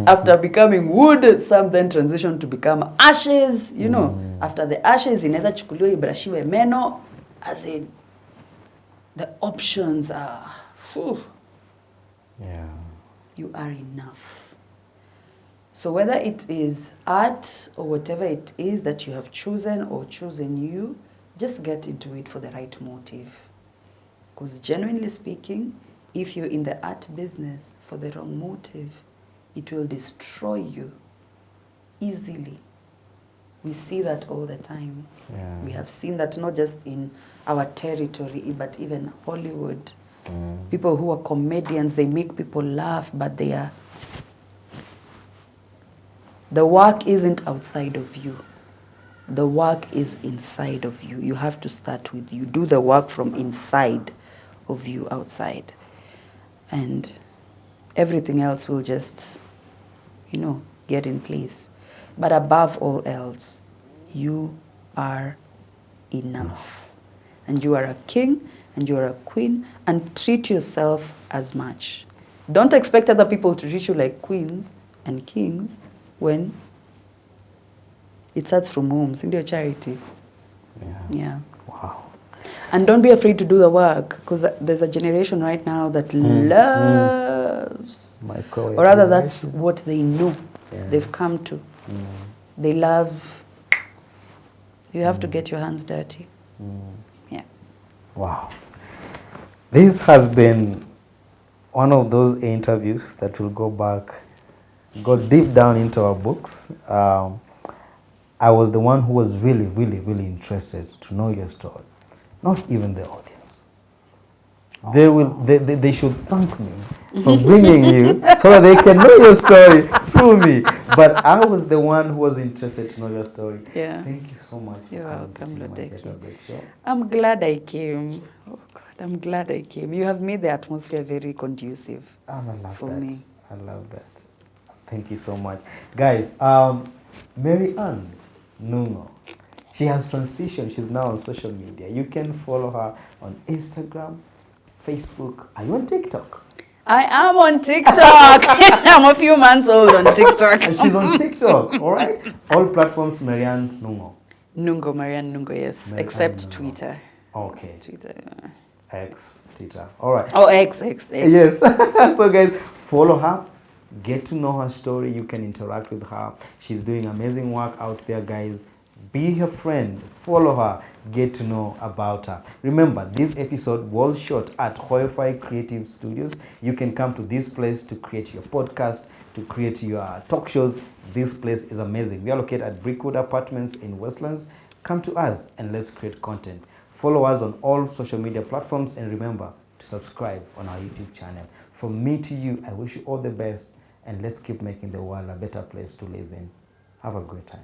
After becoming wood, some then transition to become ashes. You know, after the ashes, inaweza chukuliwa ibrashiwe meno. As in, the options are, whew, Yeah. you are enough. So whether it is art or whatever it is that you have chosen or chosen you, just get into it for the right motive. Because genuinely speaking, if you're in the art business for the wrong motive, it will destroy you easily. We see that all the time. Yeah. We have seen that not just in our territory, but even Hollywood. People who are comedians, they make people laugh, but the work isn't outside of you. The work is inside of you. You have to start with you. Do the work from inside of you outside. And everything else will just, you know, get in place. But above all else, you are enough. And you are a king and you are a queen, and treat yourself as much. Don't expect other people to treat you like queens and kings when it starts from home. It's in your charity. Yeah. Wow. And don't be afraid to do the work, because there's a generation right now that loves, Microwave or rather that's generation. what they know they've come to. They love, you have to get your hands dirty. Yeah. Wow. This has been one of those interviews that will go deep down into our books. I was the one who was really, really, really interested to know your story. Not even the audience. They should thank me for bringing you so that they can know your story through me. But I was the one who was interested to know your story. Yeah. Thank you so much for You're coming to welcome, see my Lodeki. Theatre Break Show. I'm glad I came. Oh God, I'm glad I came. You have made the atmosphere very conducive I love for that. me. I love that. Thank you so much. Guys, Marrianne Nungo, she has transitioned. She's now on social media. You can follow her on Instagram, Facebook. Are you on TikTok? I am on TikTok. I'm a few months old on TikTok. And she's on TikTok, all right? All platforms, Marrianne Nungo. Nungo, Marrianne Nungo, yes. Marrianne Except Nungo. Twitter. Okay. Twitter. X, Twitter. All right. Oh, X. Yes. So guys, follow her. Get to know her story. You can interact with her. She's doing amazing work out there, guys. Be her friend. Follow her. Get to know about her. Remember, this episode was shot at Hoify Creative Studios. You can come to this place to create your podcast, to create your talk shows. This place is amazing. We are located at Brickwood Apartments in Westlands. Come to us and let's create content. Follow us on all social media platforms, and remember to subscribe on our YouTube channel. From me to you, I wish you all the best, and let's keep making the world a better place to live in. Have a great time.